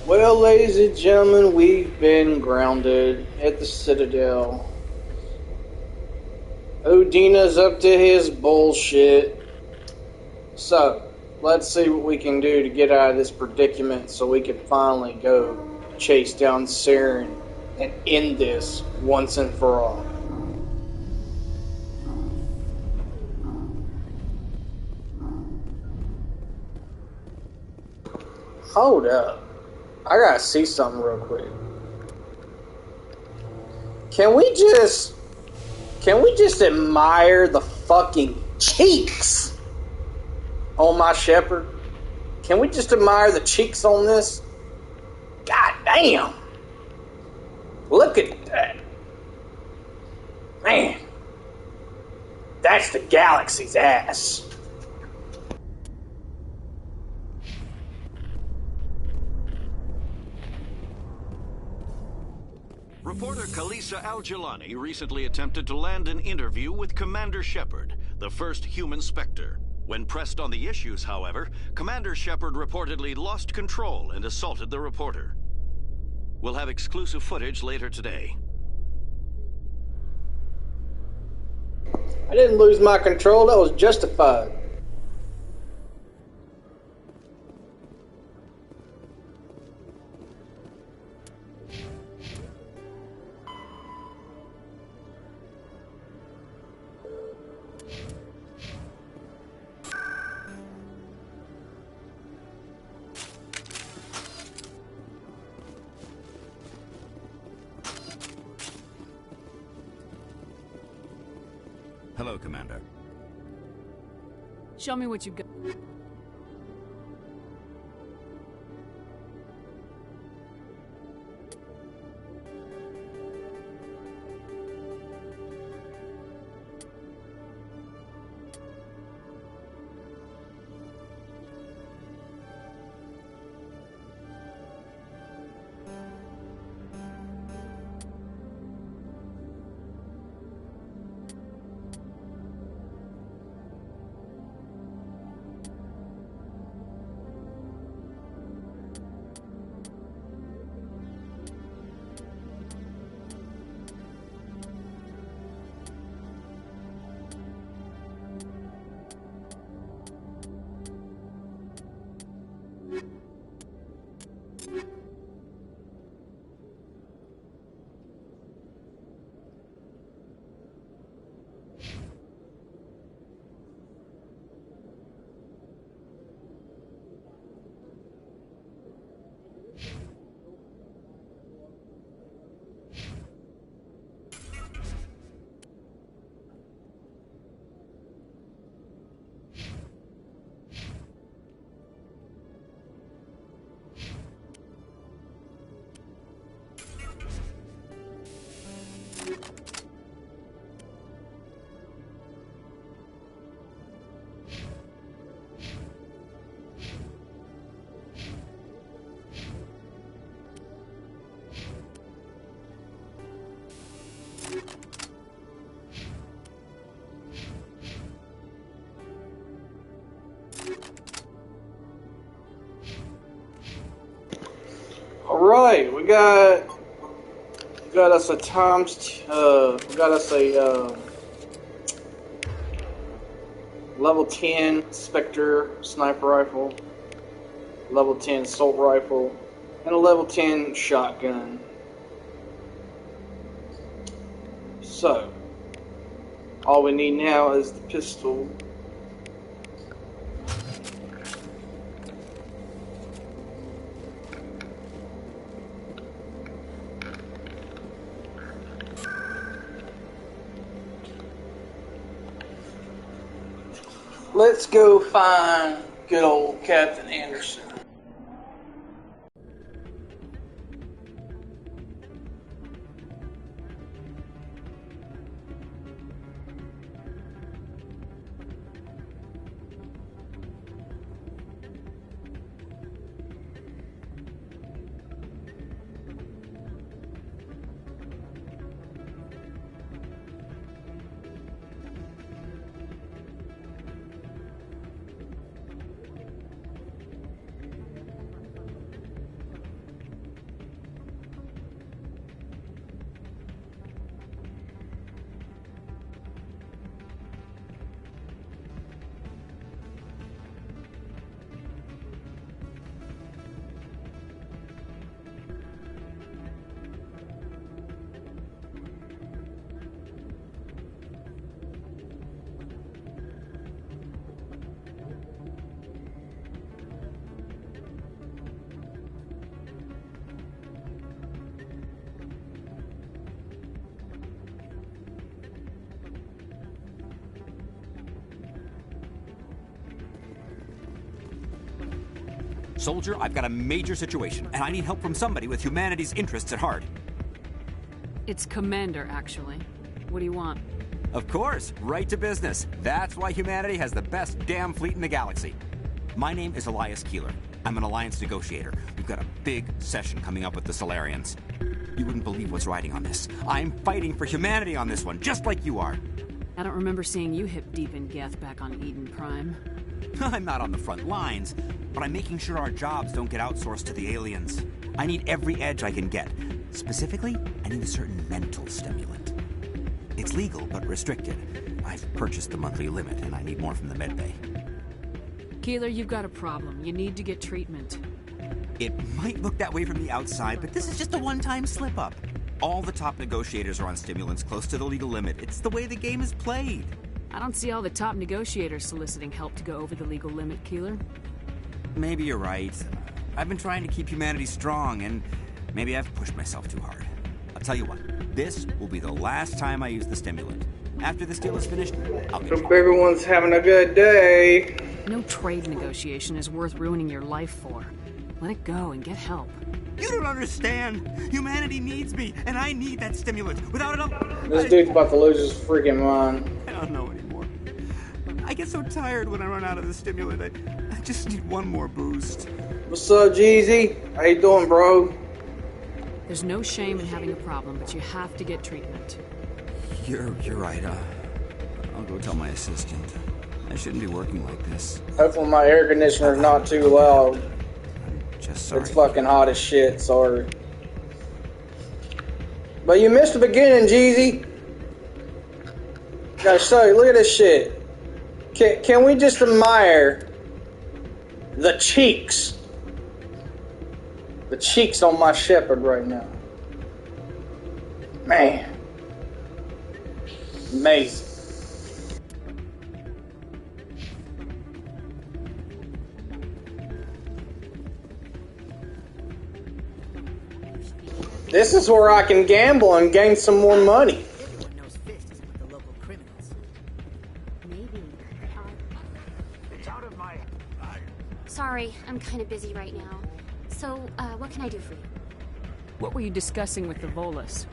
Well, ladies and gentlemen, we've been grounded at the Citadel. Odina's up to his bullshit. So, let's see what we can do to get out of this predicament so we can finally go chase down Saren and end this once and for all. Hold up. I gotta see something real quick. Can we just admire the fucking cheeks on my shepherd? Can we just admire the cheeks on this? God damn. Look at that. Man. That's the galaxy's ass. Reporter Kalisa Al-Jalani recently attempted to land an interview with Commander Shepard, the first human Spectre. When pressed on the issues, however, Commander Shepard reportedly lost control and assaulted the reporter. We'll have exclusive footage later today. I didn't lose my control. That was justified. Hello, Commander. Show me what you've got. Alright, we got us a level 10 Spectre sniper rifle, level 10 assault rifle, and a level 10 shotgun. So, all we need now is the pistol. Let's go find good old Captain Anderson. Soldier, I've got a major situation, and I need help from somebody with humanity's interests at heart. It's Commander, actually. What do you want? Of course, right to business. That's why humanity has the best damn fleet in the galaxy. My name is Elias Keeler. I'm an alliance negotiator. We've got a big session coming up with the Solarians. You wouldn't believe what's riding on this. I'm fighting for humanity on this one, just like you are. I don't remember seeing you hip deep in Geth back on Eden Prime. I'm not on the front lines, but I'm making sure our jobs don't get outsourced to the aliens. I need every edge I can get. Specifically, I need a certain mental stimulant. It's legal, but restricted. I've purchased the monthly limit, and I need more from the medbay. Keeler, you've got a problem. You need to get treatment. It might look that way from the outside, but this is just a one-time slip-up. All the top negotiators are on stimulants close to the legal limit. It's the way the game is played. I don't see all the top negotiators soliciting help to go over the legal limit, Keeler. Maybe you're right. I've been trying to keep humanity strong, and maybe I've pushed myself too hard. I'll tell you what, this will be the last time I use the stimulant. After this deal is finished, I'll get Hope everyone's having a good day. No trade negotiation is worth ruining your life for. Let it go and get help. You don't understand. Humanity needs me, and I need that stimulant. Without it, This dude's about to lose his freaking mind. I don't know anymore. I get so tired when I run out of the stimulant. I just need one more boost. What's up, Jeezy? How you doing, bro? There's no shame in having a problem, but you have to get treatment. You're right. I'll go tell my assistant. I shouldn't be working like this. Hopefully my air conditioner's not too loud. Just sorry. It's fucking hot as shit, sorry. But you missed the beginning, Jeezy. Gotta show you, look at this shit. Can we just admire the cheeks? The cheeks on my Shepherd right now. Man. Amazing. This is where I can gamble and gain some more money. Everyone knows Fist isn't with the local criminals. Maybe. It's out of my... Sorry, I'm kind of busy right now. So, what can I do for you? What were you discussing with the Volus?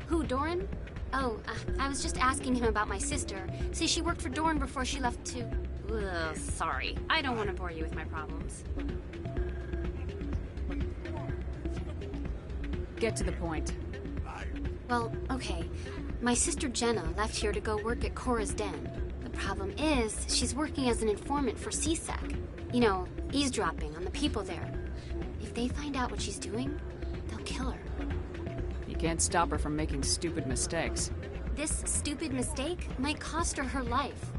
Who, Doran? Oh, I was just asking him about my sister. See, she worked for Doran before she left to... Ugh, sorry. I don't want to bore you with my problems. Get to the point. Well, okay. My sister Jenna left here to go work at Cora's Den. The problem is, she's working as an informant for CSEC. You know, eavesdropping on the people there. If they find out what she's doing, they'll kill her. You can't stop her from making stupid mistakes. This stupid mistake might cost her her life.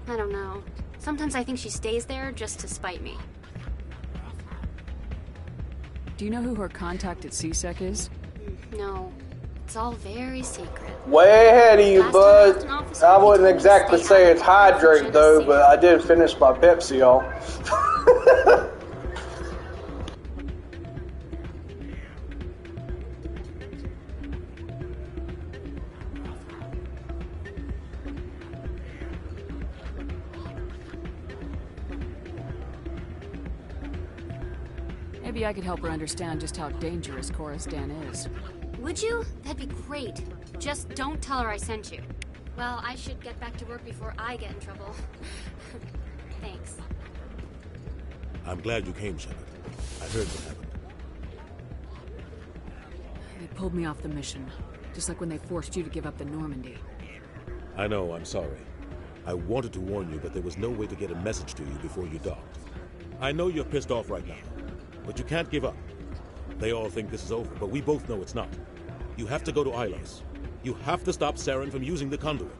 I don't know. Sometimes I think she stays there just to spite me. Do you know who her contact at CSEC is? No, it's all very secret. Way ahead of you, Last bud. time I asked an officer, I he wouldn't told me to exactly stay say out it's of the hydrate Jenna though, safe. but I did finish my Pepsi, y'all. Maybe I could help her understand just how dangerous Cora's Den is. Would you? That'd be great. Just don't tell her I sent you. Well, I should get back to work before I get in trouble. Thanks. I'm glad you came, Shepard. I heard what happened. They pulled me off the mission, just like when they forced you to give up the Normandy. I know, I'm sorry. I wanted to warn you, but there was no way to get a message to you before you docked. I know you're pissed off right now, but you can't give up. They all think this is over, but we both know it's not. You have to go to Ilos. You have to stop Saren from using the conduit.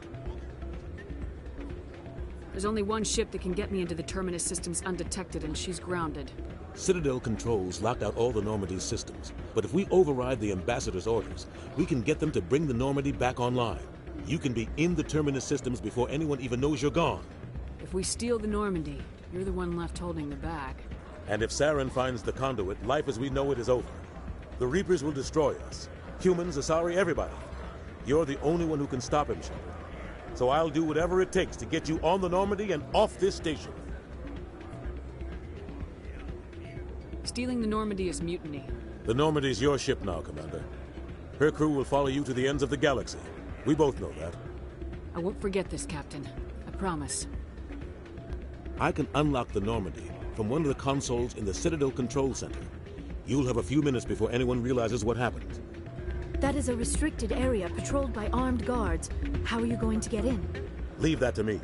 There's only one ship that can get me into the Terminus systems undetected, and she's grounded. Citadel controls locked out all the Normandy's systems, but if we override the Ambassador's orders, we can get them to bring the Normandy back online. You can be in the Terminus systems before anyone even knows you're gone. If we steal the Normandy, you're the one left holding the bag. And if Saren finds the conduit, life as we know it is over. The Reapers will destroy us. Humans, Asari, everybody. You're the only one who can stop him, Shepard. So I'll do whatever it takes to get you on the Normandy and off this station. Stealing the Normandy is mutiny. The Normandy's your ship now, Commander. Her crew will follow you to the ends of the galaxy. We both know that. I won't forget this, Captain. I promise. I can unlock the Normandy from one of the consoles in the Citadel Control Center. You'll have a few minutes before anyone realizes what happened. That is a restricted area patrolled by armed guards. How are you going to get in? Leave that to me.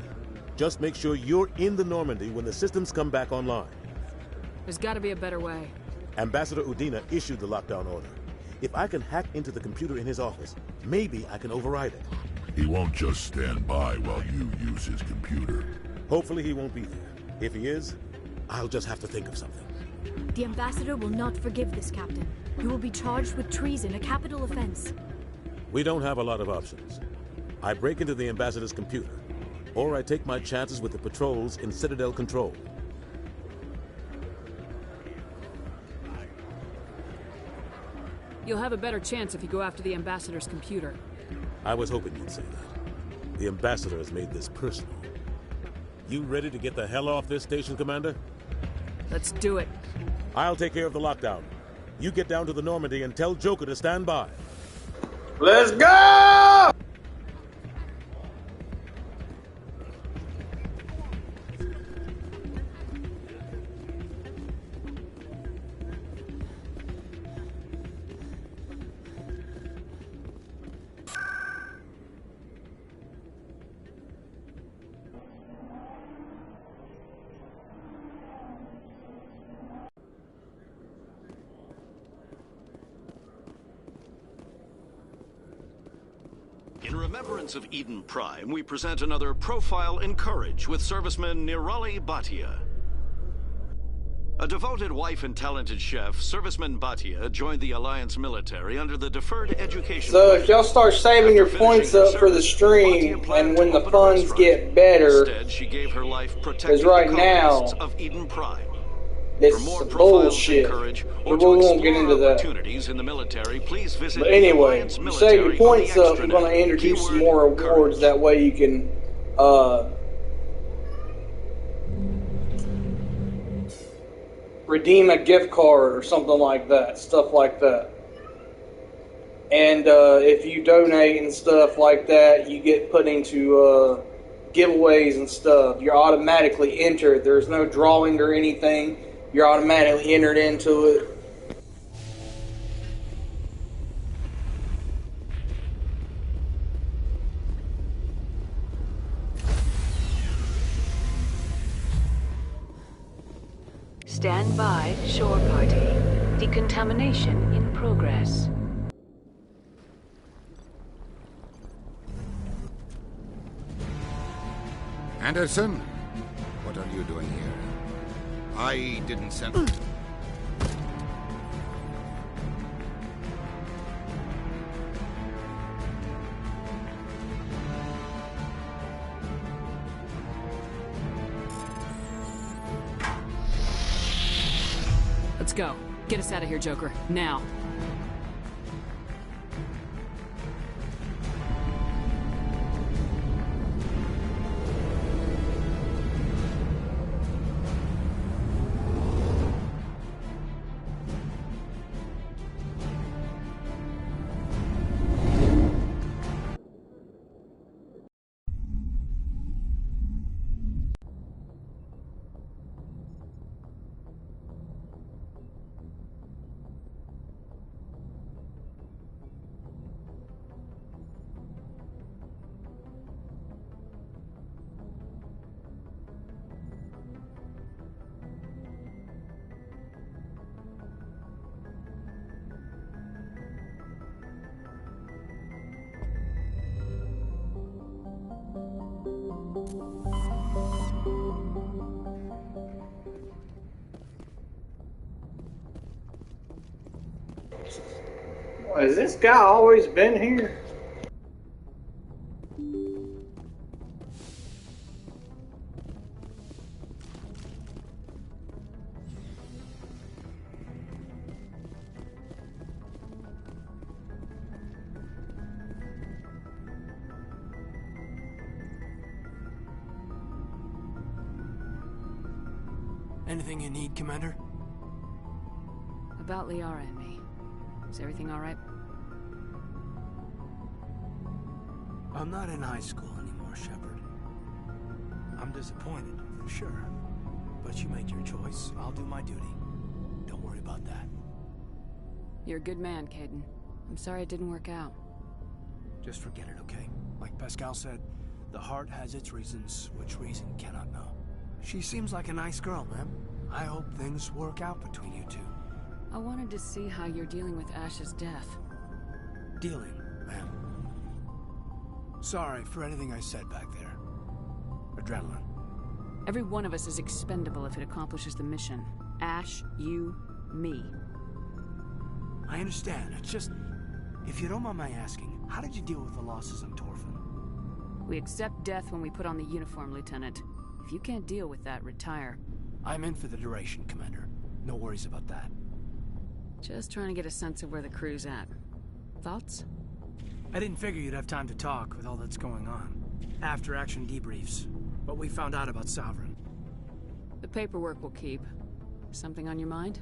Just make sure you're in the Normandy when the systems come back online. There's gotta be a better way. Ambassador Udina issued the lockdown order. If I can hack into the computer in his office, maybe I can override it. He won't just stand by while you use his computer. Hopefully he won't be there. If he is, I'll just have to think of something. The ambassador will not forgive this, Captain. You will be charged with treason, a capital offense. We don't have a lot of options. I break into the ambassador's computer, or I take my chances with the patrols in Citadel Control. You'll have a better chance if you go after the ambassador's computer. I was hoping you'd say that. The ambassador has made this personal. You ready to get the hell off this station, Commander? Let's do it. I'll take care of the lockdown. You get down to the Normandy and tell Joker to stand by. Let's go! In remembrance of Eden Prime, we present another Profile in Courage with serviceman Nirali Bhatia. A devoted wife and talented chef, serviceman Bhatia joined the Alliance military under the Deferred Education So Plan. if y'all start saving your points up for the stream, and when the funds get better, Instead, she gave her life protecting because right the now, colonists of Eden Prime. it's For more some profiles bullshit. in courage, But or we to won't get explore into that. opportunities in the military, please visit But anyway, Alliance you Military save your on points the up, we're going to extranet. introduce some Keyword more awards. courage. That way you can redeem a gift card or something like that, stuff like that. And if you donate and stuff like that, you get put into giveaways and stuff. You're automatically entered. There's no drawing or anything. You're automatically entered into it. Stand by, shore party. Decontamination in progress. Anderson? What are you doing here? I didn't send... Let's go. Get us out of here, Joker. Now. Has this guy always been here? Anything you need, Commander? About Liara and me. Is everything alright? I'm not in high school anymore, Shepard. I'm disappointed, for sure. But you made your choice. I'll do my duty. Don't worry about that. You're a good man, Caden. I'm sorry it didn't work out. Just forget it, okay? Like Pascal said, the heart has its reasons, which reason cannot know. She seems like a nice girl, man. I hope things work out between you two. I wanted to see how you're dealing with Ash's death. Dealing, ma'am. Sorry for anything I said back there. Adrenaline. Every one of us is expendable if it accomplishes the mission. Ash, you, me. I understand. It's just... If you don't mind my asking, how did you deal with the losses on Torfin? We accept death when we put on the uniform, Lieutenant. If you can't deal with that, retire. I'm in for the duration, Commander. No worries about that. Just trying to get a sense of where the crew's at. Thoughts? I didn't figure you'd have time to talk with all that's going on. After-action debriefs. But we found out about Sovereign. The paperwork will keep. Something on your mind?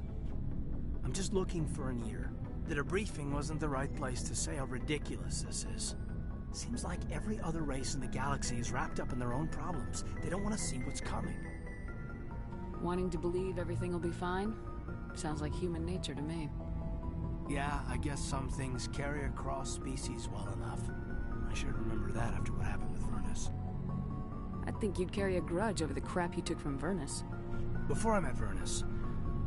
I'm just looking for an ear. The debriefing wasn't the right place to say how ridiculous this is. Seems like every other race in the galaxy is wrapped up in their own problems. They don't want to see what's coming. Wanting to believe everything will be fine? Sounds like human nature to me. Yeah, I guess some things carry across species well enough. I should remember that after what happened with Vernus. I think you'd carry a grudge over the crap you took from Vernus. Before I met Vernus,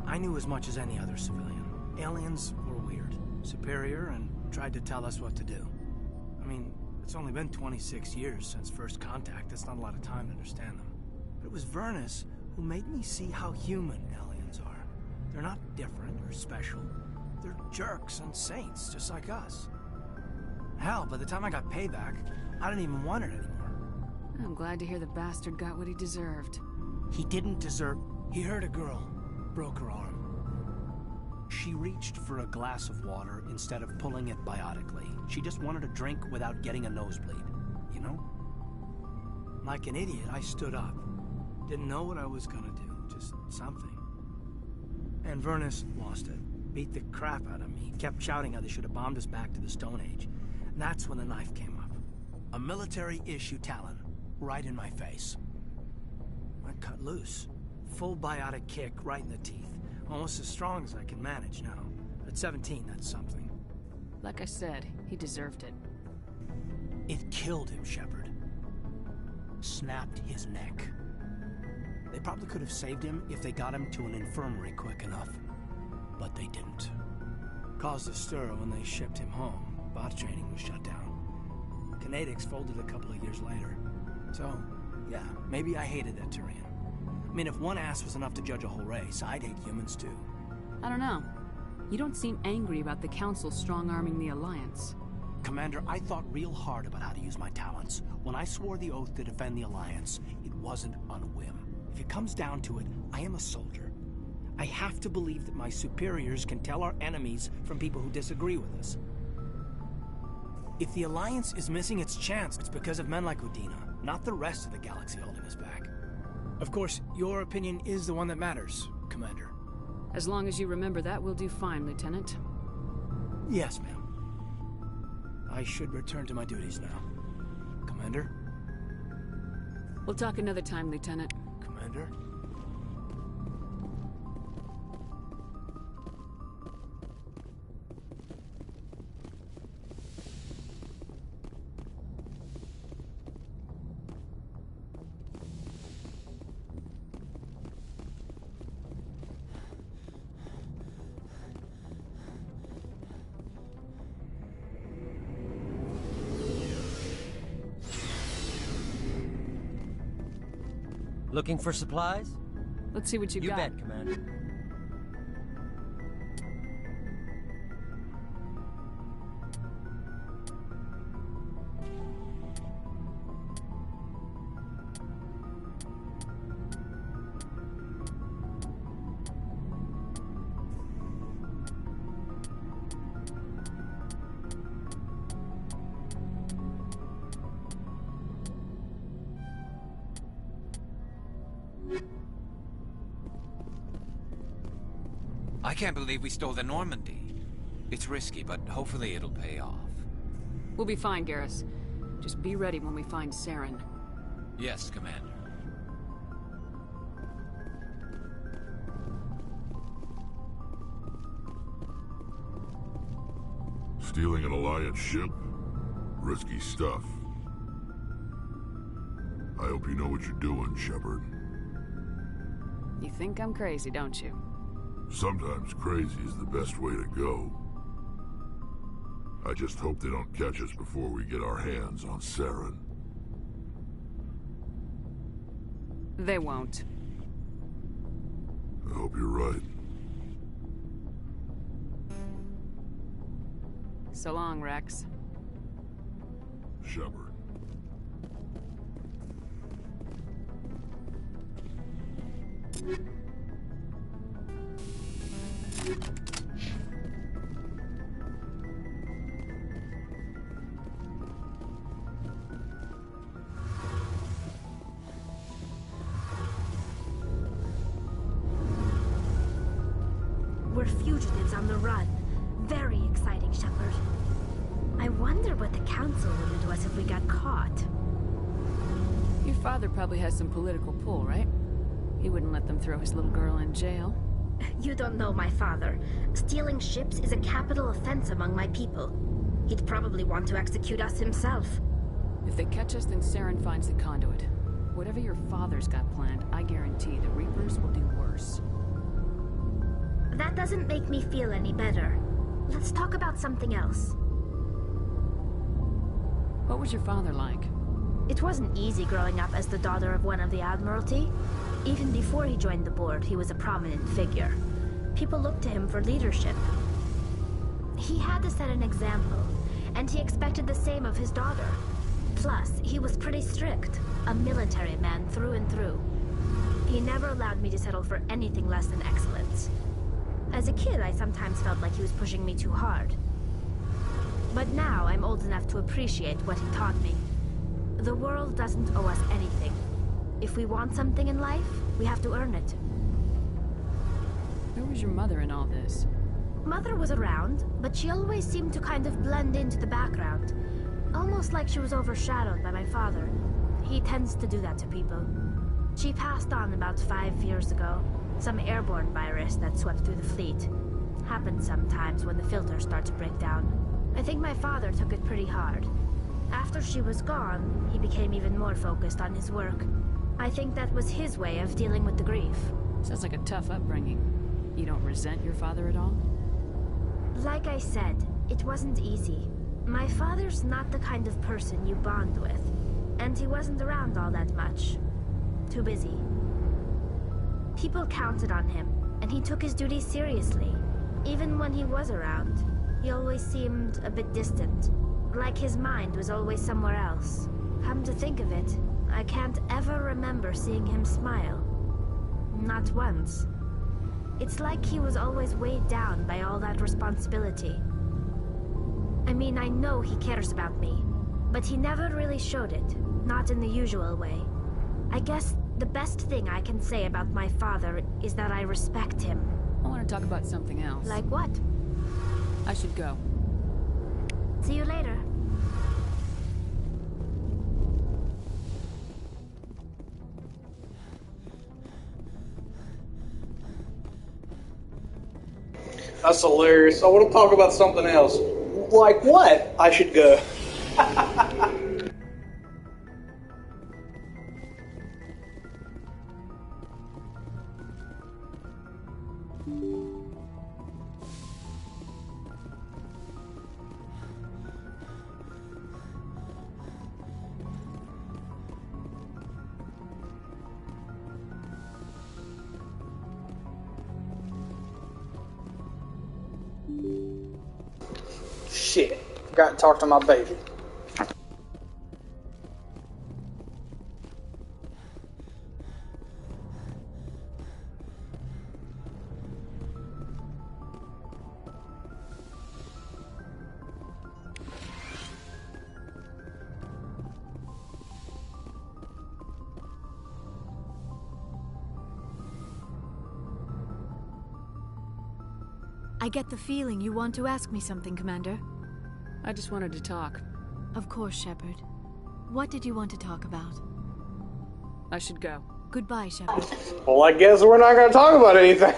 I knew as much as any other civilian. Aliens were weird, superior, and tried to tell us what to do. I mean, it's only been 26 years since first contact. That's not a lot of time to understand them. But it was Vernus who made me see how human aliens are. They're not different or special. They're jerks and saints, just like us. Hell, by the time I got payback, I didn't even want it anymore. I'm glad to hear the bastard got what he deserved. He didn't deserve... He hurt a girl, broke her arm. She reached for a glass of water instead of pulling it biotically. She just wanted a drink without getting a nosebleed, you know? Like an idiot, I stood up. Didn't know what I was gonna do, just something. And Vernus lost it. Beat the crap out of me. Kept shouting how they should have bombed us back to the Stone Age. And that's when the knife came up. A military-issue Talon, right in my face. I cut loose. Full biotic kick right in the teeth. Almost as strong as I can manage now. At 17, that's something. Like I said, he deserved it. It killed him, Shepard. Snapped his neck. They probably could have saved him if they got him to an infirmary quick enough. But they didn't. Caused a stir when they shipped him home. Bot training was shut down. Kinetics folded a couple of years later. So, yeah, maybe I hated that Turian. I mean, if one ass was enough to judge a whole race, I'd hate humans too. I don't know. You don't seem angry about the Council strong-arming the Alliance. Commander, I thought real hard about how to use my talents. When I swore the oath to defend the Alliance, it wasn't on a whim. If it comes down to it, I am a soldier. I have to believe that my superiors can tell our enemies from people who disagree with us. If the Alliance is missing its chance, it's because of men like Udina, not the rest of the galaxy holding us back. Of course, your opinion is the one that matters, Commander. As long as you remember that, we'll do fine, Lieutenant. Yes, ma'am. I should return to my duties now. Commander? We'll talk another time, Lieutenant. Commander? Looking for supplies? Let's see what you got. You bet, Commander. I can't believe we stole the Normandy. It's risky, but hopefully it'll pay off. We'll be fine, Garrus. Just be ready when we find Saren. Yes, Commander. Stealing an Alliance ship? Risky stuff. I hope you know what you're doing, Shepard. You think I'm crazy, don't you? Sometimes crazy is the best way to go. I just hope they don't catch us before we get our hands on Saren. They won't. I hope you're right. So long, Rex. Shepard. We're fugitives on the run. Very exciting, Shepard. I wonder what the Council would do to us if we got caught. Your father probably has some political pull, right? He wouldn't let them throw his little girl in jail. You don't know my father. Stealing ships is a capital offense among my people. He'd probably want to execute us himself. If they catch us, then Saren finds the conduit. Whatever your father's got planned, I guarantee the Reapers will do worse. That doesn't make me feel any better. Let's talk about something else. What was your father like? It wasn't easy growing up as the daughter of one of the Admiralty. Even before he joined the board, he was a prominent figure. People looked to him for leadership. He had to set an example, and he expected the same of his daughter. Plus, he was pretty strict, a military man through and through. He never allowed me to settle for anything less than excellence. As a kid, I sometimes felt like he was pushing me too hard. But now I'm old enough to appreciate what he taught me. The world doesn't owe us anything. If we want something in life, we have to earn it. Where was your mother in all this? Mother was around, but she always seemed to kind of blend into the background. Almost like she was overshadowed by my father. He tends to do that to people. She passed on about 5 years ago. Some airborne virus that swept through the fleet. Happens sometimes when the filters start to break down. I think my father took it pretty hard. After she was gone, he became even more focused on his work. I think that was his way of dealing with the grief. Sounds like a tough upbringing. You don't resent your father at all? Like I said, it wasn't easy. My father's not the kind of person you bond with. And he wasn't around all that much. Too busy. People counted on him, and he took his duties seriously. Even when he was around, he always seemed a bit distant. Like his mind was always somewhere else. Come to think of it, I can't ever remember seeing him smile. Not once. It's like he was always weighed down by all that responsibility. I mean, I know he cares about me, but he never really showed it, not in the usual way. I guess the best thing I can say about my father is that I respect him. I want to talk about something else. Like what? I should go. See you later. That's hilarious. I want to talk about something else. Like what? I should go. Shit. Forgot to talk to my baby. I get the feeling you want to ask me something, Commander. I just wanted to talk. Of course, Shepard. What did you want to talk about? I should go. Goodbye, Shepard. Well, I guess we're not going to talk about anything.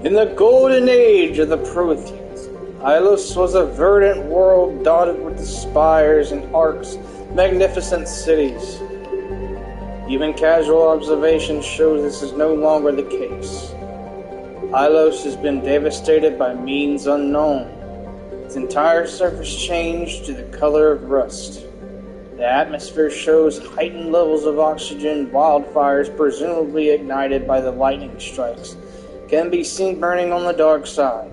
In the golden age of the Protheans, Ilos was a verdant world dotted with the spires and arcs, magnificent cities. Even casual observation shows this is no longer the case. Ilos has been devastated by means unknown. Its entire surface changed to the color of rust. The atmosphere shows heightened levels of oxygen. Wildfires, presumably ignited by the lightning strikes, can be seen burning on the dark side.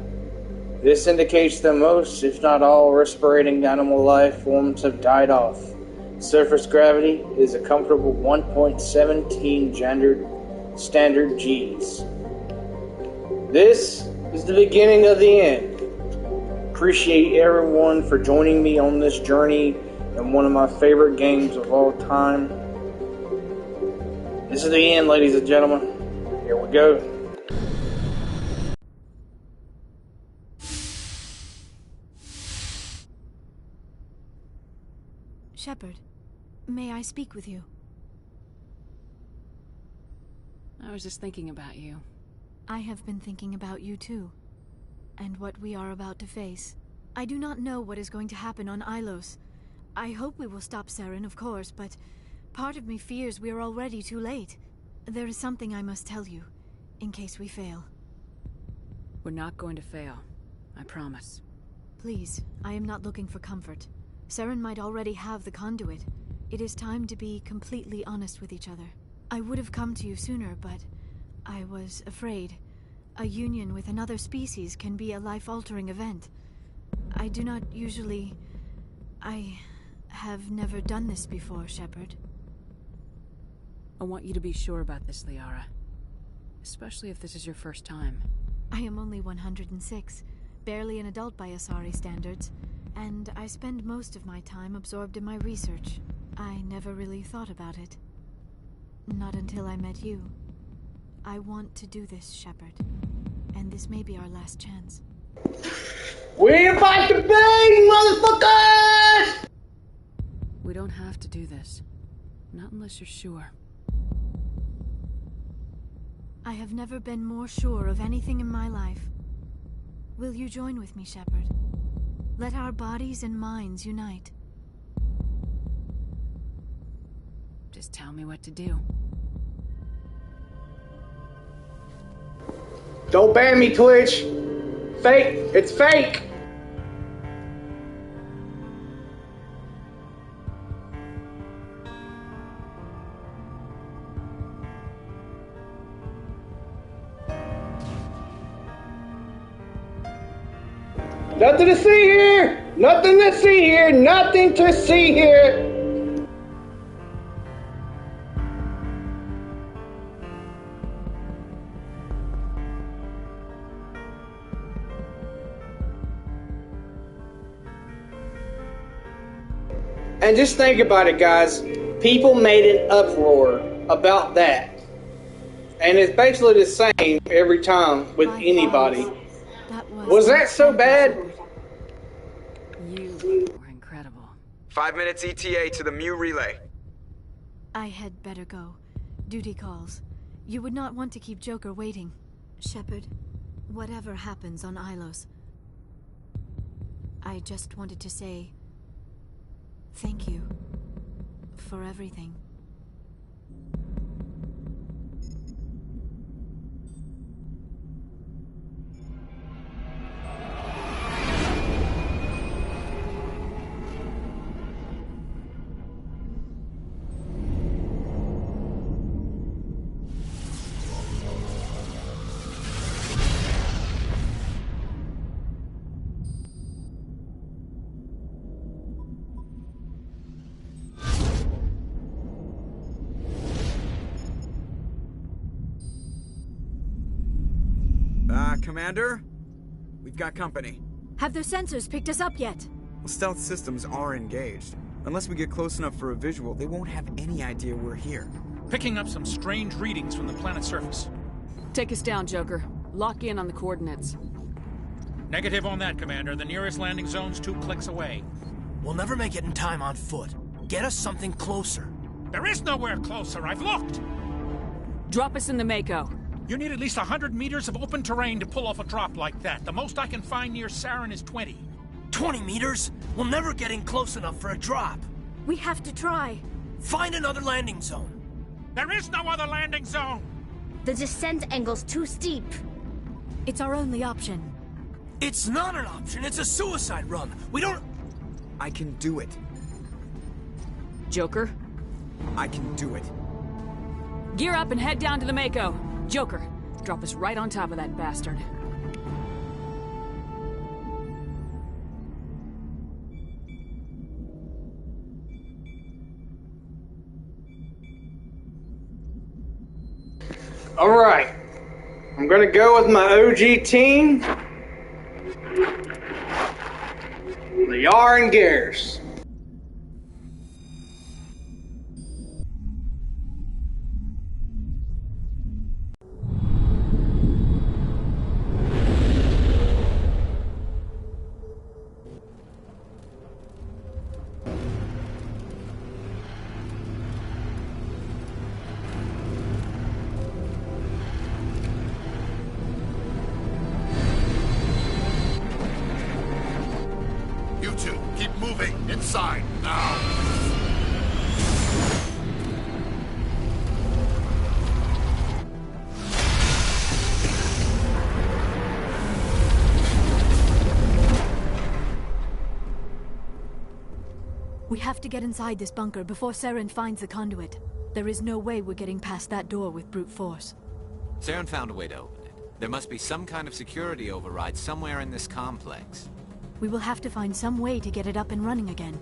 This indicates that most, if not all, respirating animal life forms have died off. Surface gravity is a comfortable 1.17 standard Gs. This is the beginning of the end. Appreciate everyone for joining me on this journey in one of my favorite games of all time. This is the end, ladies and gentlemen. Here we go. Shepard, may I speak with you? I was just thinking about you. I have been thinking about you too, and what we are about to face. I do not know what is going to happen on Ilos. I hope we will stop Saren, of course, but part of me fears we are already too late. There is something I must tell you, in case we fail. We're not going to fail. I promise. Please, I am not looking for comfort. Saren might already have the conduit. It is time to be completely honest with each other. I would have come to you sooner, but I was afraid. A union with another species can be a life-altering event. I do not usually... I have never done this before, Shepard. I want you to be sure about this, Liara. Especially if this is your first time. I am only 106, barely an adult by Asari standards, and I spend most of my time absorbed in my research. I never really thought about it. Not until I met you. I want to do this, Shepard, and this may be our last chance. We're about to bang, motherfuckers! We don't have to do this. Not unless you're sure. I have never been more sure of anything in my life. Will you join with me, Shepard? Let our bodies and minds unite. Just tell me what to do. Don't ban me, Twitch. Fake. It's fake. Nothing to see here. Nothing to see here. Nothing to see here. And just think about it, guys. People made an uproar about that. And it's basically the same every time with anybody. Was that so bad? You were incredible. 5 minutes ETA to the Mu relay. I had better go. Duty calls. You would not want to keep Joker waiting. Shepard, whatever happens on Ilos, I just wanted to say thank you for everything. Commander? We've got company. Have their sensors picked us up yet? Well, stealth systems are engaged. Unless we get close enough for a visual, they won't have any idea we're here. Picking up some strange readings from the planet's surface. Take us down, Joker. Lock in on the coordinates. Negative on that, Commander. The nearest landing zone's 2 clicks away. We'll never make it in time on foot. Get us something closer. There is nowhere closer. I've looked. Drop us in the Mako. You need at least 100 meters of open terrain to pull off a drop like that. The most I can find near Saren is 20. 20 meters? We'll never get in close enough for a drop. We have to try. Find another landing zone. There is no other landing zone! The descent angle's too steep. It's our only option. It's not an option. It's a suicide run. We don't... I can do it. Joker? I can do it. Gear up and head down to the Mako. Joker, drop us right on top of that bastard. All right, I'm gonna go with my OG team, the Yar and Garrus. You two, keep moving. Inside, now. We have to get inside this bunker before Saren finds the conduit. There is no way we're getting past that door with brute force. Saren found a way to open it. There must be some kind of security override somewhere in this complex. We will have to find some way to get it up and running again.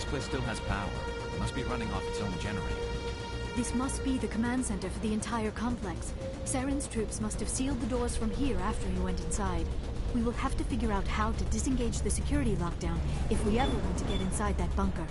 place still has power. It must be running off its own generator. This must be the command center for the entire complex. Saren's troops must have sealed the doors from here after he went inside. We will have to figure out how to disengage the security lockdown if we ever want to get inside that bunker.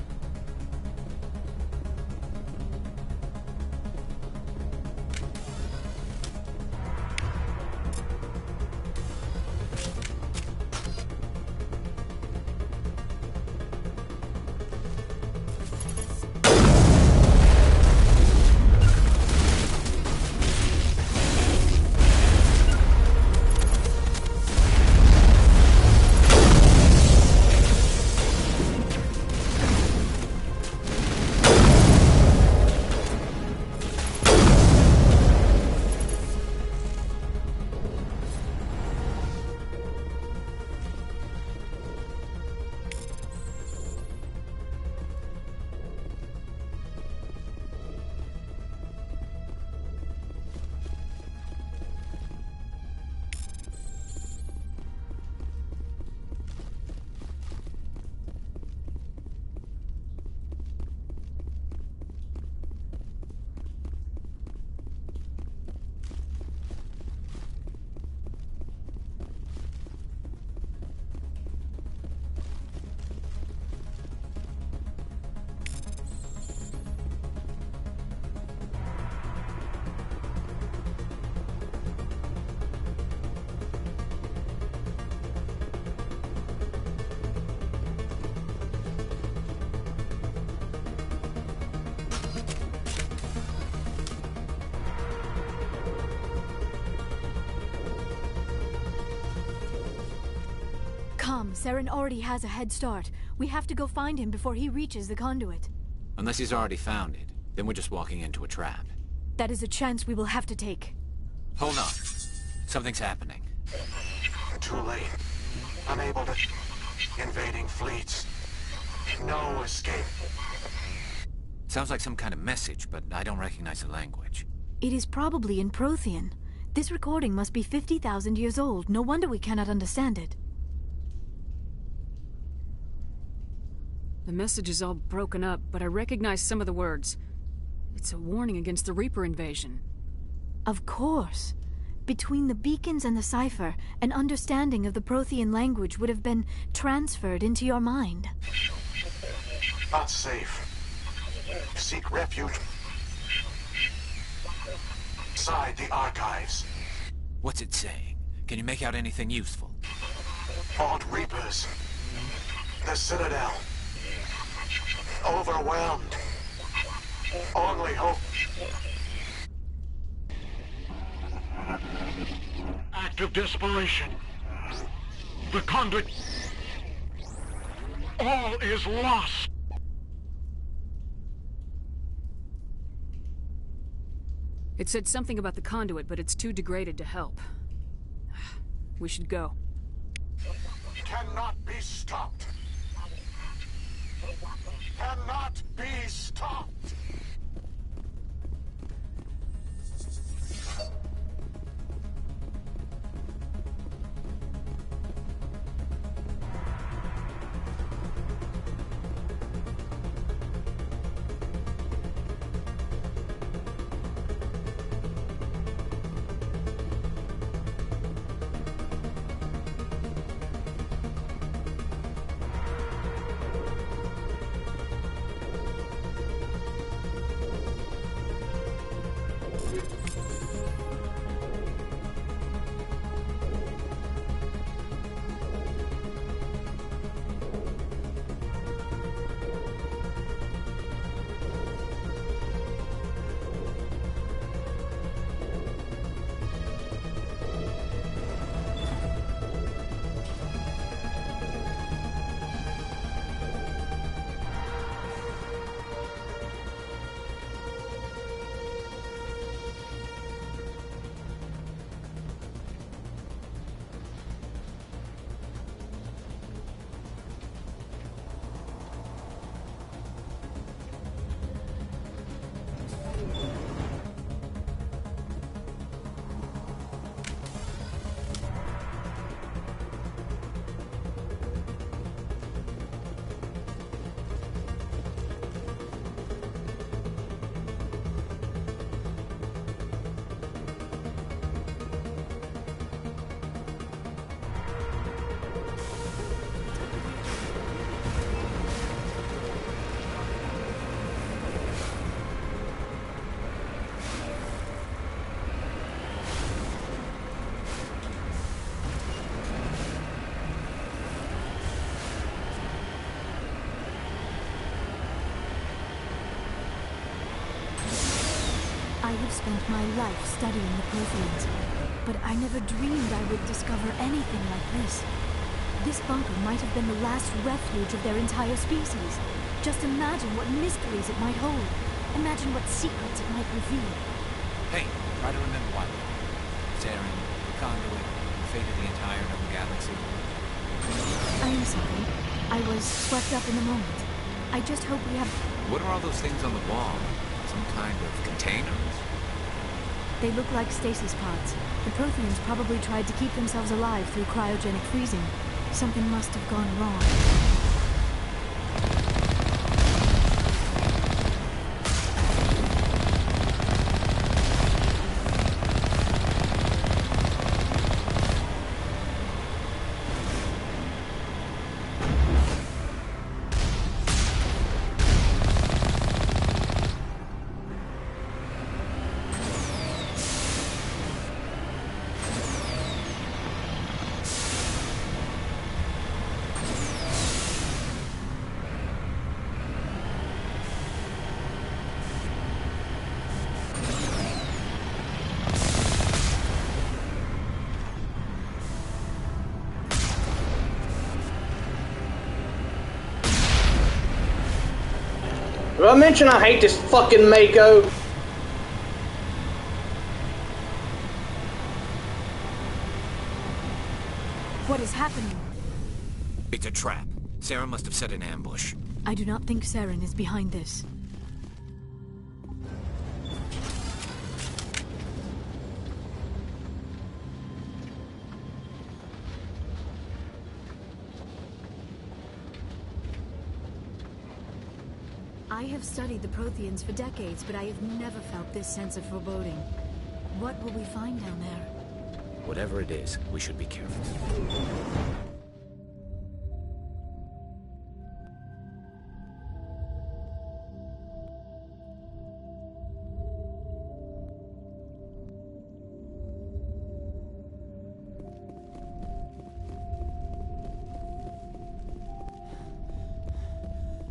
Saren already has a head start. We have to go find him before he reaches the conduit. Unless he's already found it, then we're just walking into a trap. That is a chance we will have to take. Hold on. Something's happening. Too late. Unable to... Invading fleets. No escape. Sounds like some kind of message, but I don't recognize the language. It is probably in Prothean. This recording must be 50,000 years old. No wonder we cannot understand it. The message is all broken up, but I recognize some of the words. It's a warning against the Reaper invasion. Of course. Between the beacons and the cipher, an understanding of the Prothean language would have been transferred into your mind. Not safe. Seek refuge inside the archives. What's it saying? Can you make out anything useful? Fought Reapers. The Citadel. Overwhelmed. Only hope. Act of desperation. The conduit. All is lost. It said something about the conduit, but it's too degraded to help. We should go. Cannot be stopped. Cannot be stopped. I have spent my life studying the Protheans, but I never dreamed I would discover anything like this. This bunker might have been the last refuge of their entire species. Just imagine what mysteries it might hold. Imagine what secrets it might reveal. Hey, try to remember why. Saren, the conduit, the fate of the entire known galaxy. I am sorry. I was swept up in the moment. I just hope we have... What are all those things on the wall? Some kind of containers? They look like stasis pods. The Protheans probably tried to keep themselves alive through cryogenic freezing. Something must have gone wrong. Did I mention I hate this fucking Mako? What is happening? It's a trap. Saren must have set an ambush. I do not think Saren is behind this. I have studied the Protheans for decades, but I have never felt this sense of foreboding. What will we find down there? Whatever it is, we should be careful.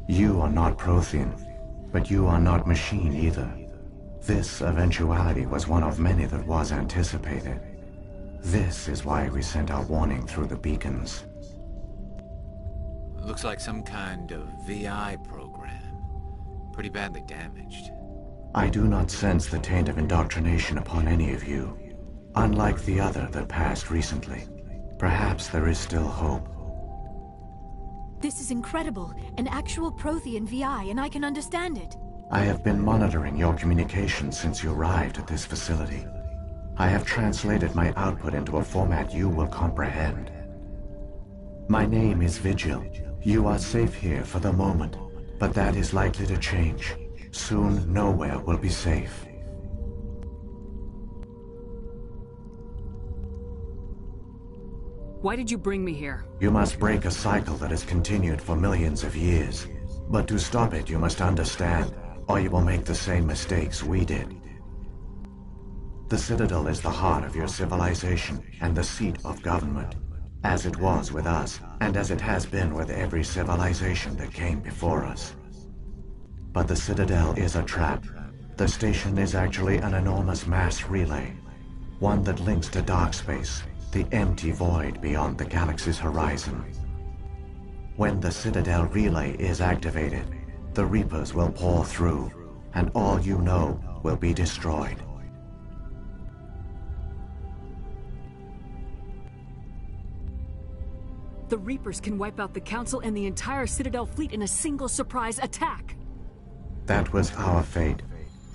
You are not Prothean, but you are not machine either. This eventuality was one of many that was anticipated. This is why we sent our warning through the beacons. Looks like some kind of VI program. Pretty badly damaged. I do not sense the taint of indoctrination upon any of you. Unlike the other that passed recently. Perhaps there is still hope. This is incredible. An actual Prothean VI, and I can understand it. I have been monitoring your communications since you arrived at this facility. I have translated my output into a format you will comprehend. My name is Vigil. You are safe here for the moment, but that is likely to change. Soon, nowhere will be safe. Why did you bring me here? You must break a cycle that has continued for millions of years. But to stop it, you must understand, or you will make the same mistakes we did. The Citadel is the heart of your civilization and the seat of government, as it was with us, and as it has been with every civilization that came before us. But the Citadel is a trap. The station is actually an enormous mass relay, one that links to dark space, the empty void beyond the galaxy's horizon. When the Citadel relay is activated, the Reapers will pour through, and all you know will be destroyed. The Reapers can wipe out the Council and the entire Citadel fleet in a single surprise attack. That was our fate.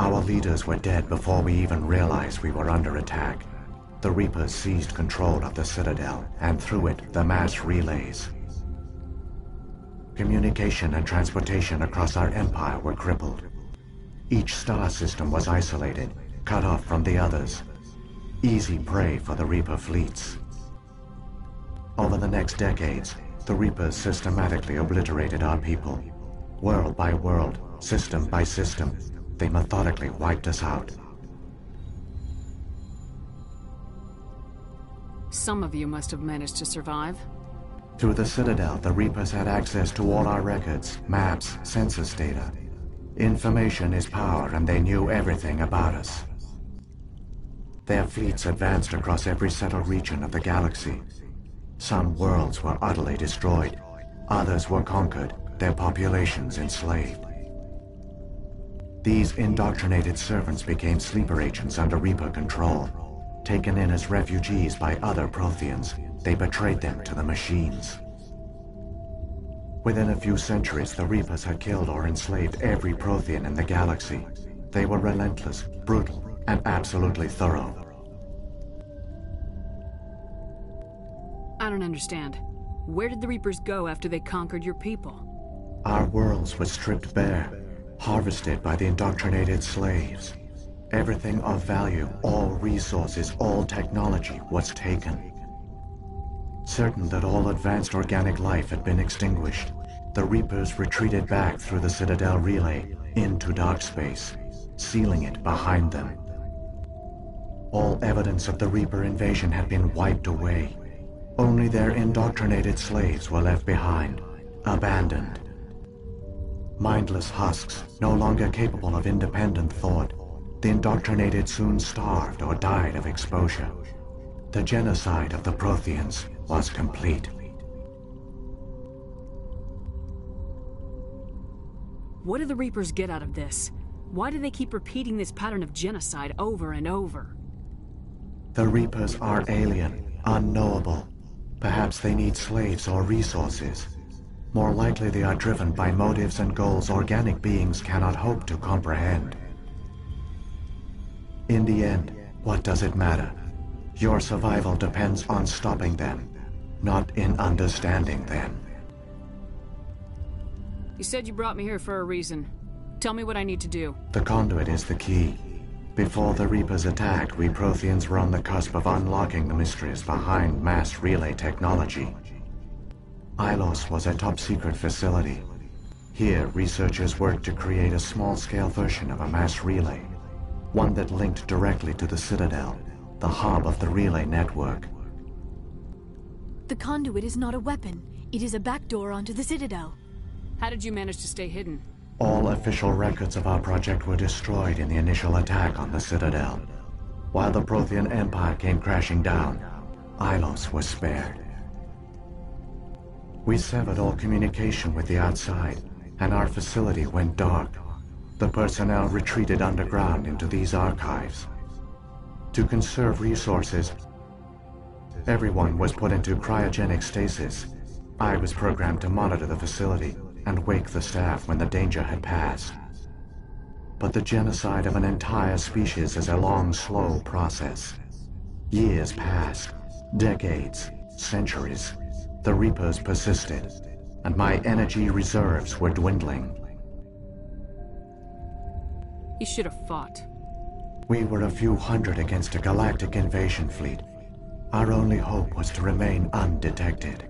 Our leaders were dead before we even realized we were under attack. The Reapers seized control of the Citadel, and through it, the mass relays. Communication and transportation across our empire were crippled. Each star system was isolated, cut off from the others. Easy prey for the Reaper fleets. Over the next decades, the Reapers systematically obliterated our people. World by world, system by system, they methodically wiped us out. Some of you must have managed to survive. Through the Citadel, the Reapers had access to all our records, maps, census data. Information is power, and they knew everything about us. Their fleets advanced across every settled region of the galaxy. Some worlds were utterly destroyed, others were conquered, their populations enslaved. These indoctrinated servants became sleeper agents under Reaper control. Taken in as refugees by other Protheans, they betrayed them to the machines. Within a few centuries, the Reapers had killed or enslaved every Prothean in the galaxy. They were relentless, brutal, and absolutely thorough. I don't understand. Where did the Reapers go after they conquered your people? Our worlds were stripped bare, harvested by the indoctrinated slaves. Everything of value, all resources, all technology was taken. Certain that all advanced organic life had been extinguished, the Reapers retreated back through the Citadel relay into dark space, sealing it behind them. All evidence of the Reaper invasion had been wiped away. Only their indoctrinated slaves were left behind, abandoned. Mindless husks, no longer capable of independent thought, the indoctrinated soon starved or died of exposure. The genocide of the Protheans was complete. What do the Reapers get out of this? Why do they keep repeating this pattern of genocide over and over? The Reapers are alien, unknowable. Perhaps they need slaves or resources. More likely they are driven by motives and goals organic beings cannot hope to comprehend. In the end, what does it matter? Your survival depends on stopping them, not in understanding them. You said you brought me here for a reason. Tell me what I need to do. The conduit is the key. Before the Reapers attacked, we Protheans were on the cusp of unlocking the mysteries behind mass relay technology. Ilos was a top-secret facility. Here, researchers worked to create a small-scale version of a mass relay, one that linked directly to the Citadel, the hub of the relay network. The conduit is not a weapon. It is a backdoor onto the Citadel. How did you manage to stay hidden? All official records of our project were destroyed in the initial attack on the Citadel. While the Prothean Empire came crashing down, Ilos was spared. We severed all communication with the outside, and our facility went dark. The personnel retreated underground into these archives. To conserve resources, everyone was put into cryogenic stasis. I was programmed to monitor the facility and wake the staff when the danger had passed. But the genocide of an entire species is a long, slow process. Years passed, decades, centuries. The Reapers persisted, and my energy reserves were dwindling. You should have fought. We were a few hundred against a galactic invasion fleet. Our only hope was to remain undetected.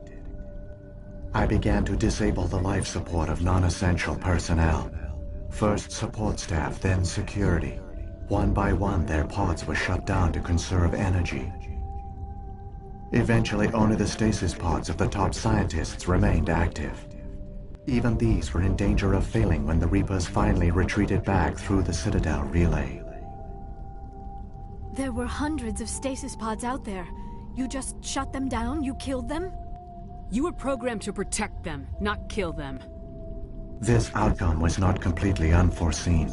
I began to disable the life support of non-essential personnel. First support staff, then security. One by one, their pods were shut down to conserve energy. Eventually, only the stasis pods of the top scientists remained active. Even these were in danger of failing when the Reapers finally retreated back through the Citadel relay. There were hundreds of stasis pods out there. You just shut them down? You killed them? You were programmed to protect them, not kill them. This outcome was not completely unforeseen.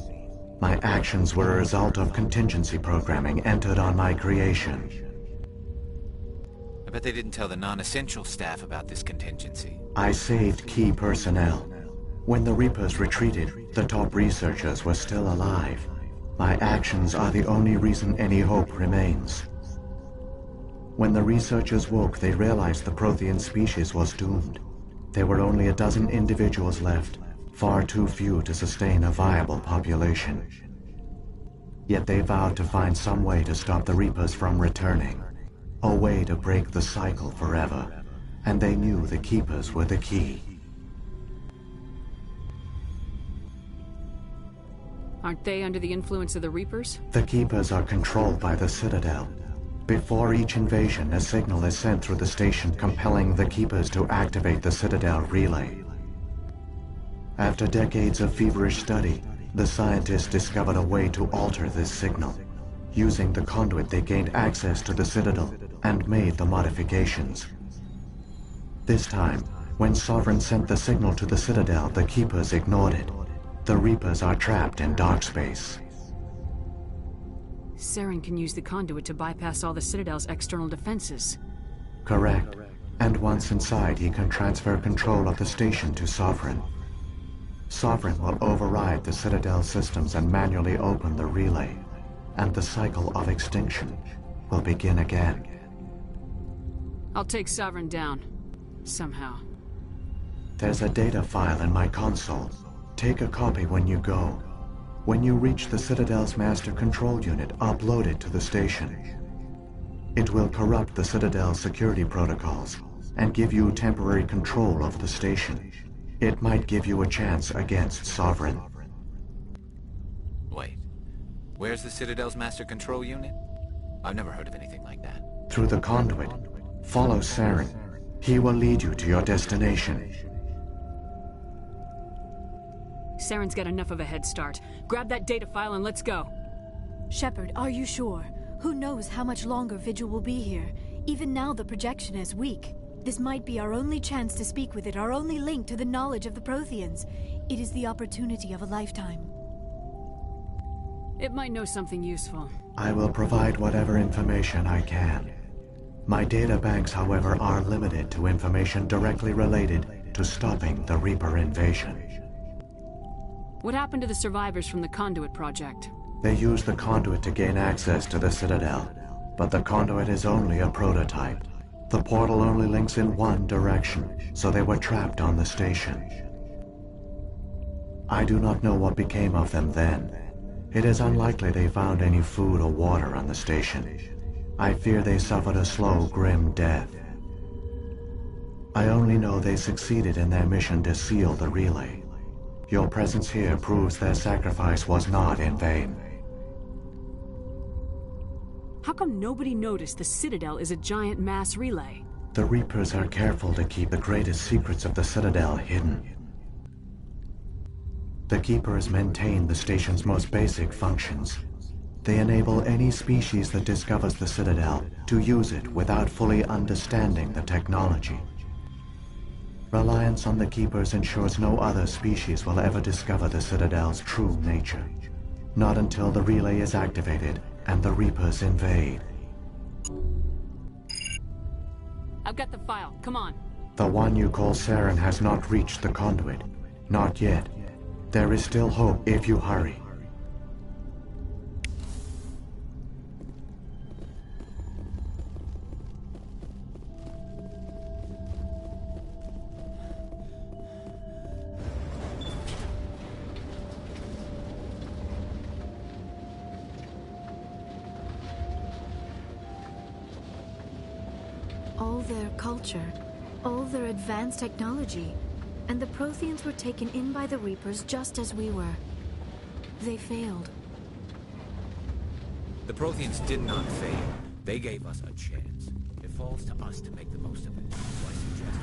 My actions were a result of contingency programming entered on my creation. I bet they didn't tell the non-essential staff about this contingency. I saved key personnel. When the Reapers retreated, the top researchers were still alive. My actions are the only reason any hope remains. When the researchers woke, they realized the Prothean species was doomed. There were only a dozen individuals left, far too few to sustain a viable population. Yet they vowed to find some way to stop the Reapers from returning. A way to break the cycle forever. And they knew the Keepers were the key. Aren't they under the influence of the Reapers? The Keepers are controlled by the Citadel. Before each invasion, a signal is sent through the station compelling the Keepers to activate the Citadel relay. After decades of feverish study, the scientists discovered a way to alter this signal. Using the conduit, they gained access to the Citadel and made the modifications. This time, when Sovereign sent the signal to the Citadel, the Keepers ignored it. The Reapers are trapped in dark space. Saren can use the conduit to bypass all the Citadel's external defenses. Correct. And once inside, he can transfer control of the station to Sovereign. Sovereign will override the Citadel systems and manually open the relay, and the cycle of extinction will begin again. I'll take Sovereign down. Somehow. There's a data file in my console. Take a copy when you go. When you reach the Citadel's master control unit, upload it to the station. It will corrupt the Citadel's security protocols and give you temporary control of the station. It might give you a chance against Sovereign. Wait. Where's the Citadel's master control unit? I've never heard of anything like that. Through the conduit, follow Saren. He will lead you to your destination. Saren's got enough of a head start. Grab that data file and let's go. Shepard, are you sure? Who knows how much longer Vigil will be here? Even now the projection is weak. This might be our only chance to speak with it, our only link to the knowledge of the Protheans. It is the opportunity of a lifetime. It might know something useful. I will provide whatever information I can. My data banks, however, are limited to information directly related to stopping the Reaper invasion. What happened to the survivors from the Conduit project? They used the conduit to gain access to the Citadel, but the conduit is only a prototype. The portal only links in one direction, so they were trapped on the station. I do not know what became of them then. It is unlikely they found any food or water on the station. I fear they suffered a slow, grim death. I only know they succeeded in their mission to seal the relay. Your presence here proves their sacrifice was not in vain. How come nobody noticed the Citadel is a giant mass relay? The Reapers are careful to keep the greatest secrets of the Citadel hidden. The Keepers maintain the station's most basic functions. They enable any species that discovers the Citadel to use it without fully understanding the technology. Reliance on the Keepers ensures no other species will ever discover the Citadel's true nature. Not until the relay is activated and the Reapers invade. I've got the file. Come on. The one you call Saren has not reached the conduit. Not yet. There is still hope if you hurry. All their culture, all their advanced technology, and the Protheans were taken in by the Reapers just as we were. They failed. The Protheans did not fail. They gave us a chance. It falls to us to make the most of it. So I suggest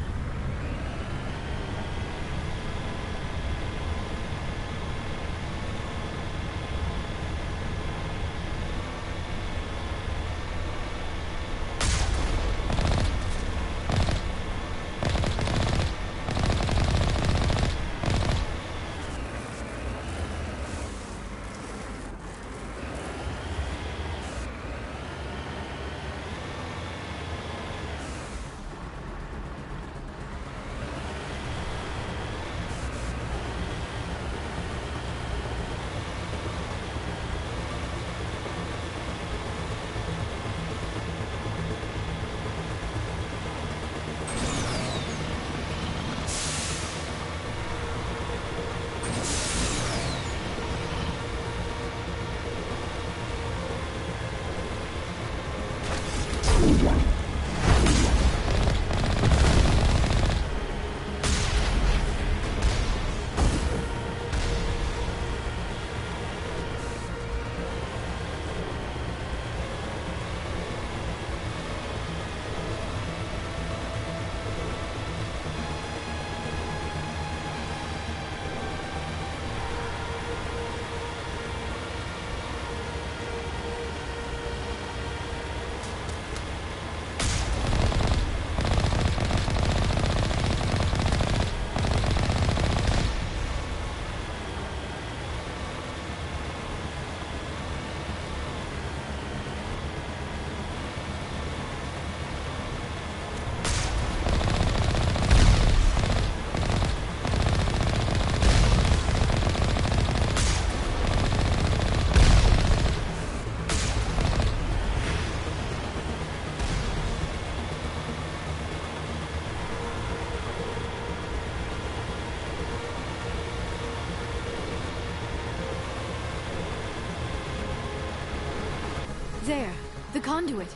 There, the conduit.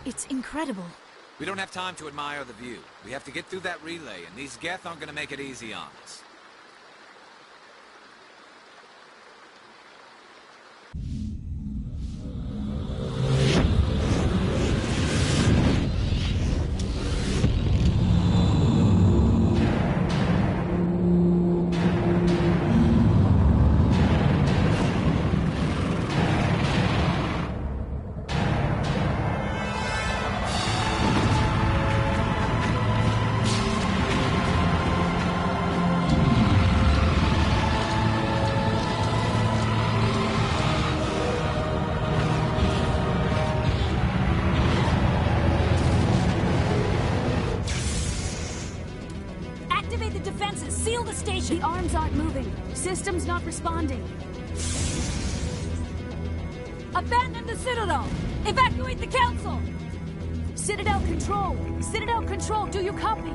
It's incredible. We don't have time to admire the view. We have to get through that relay, and these Geth aren't gonna make it easy on us. Seal the station! The arms aren't moving. System's not responding. Abandon the Citadel! Evacuate the Council! Citadel Control! Citadel Control, do you copy?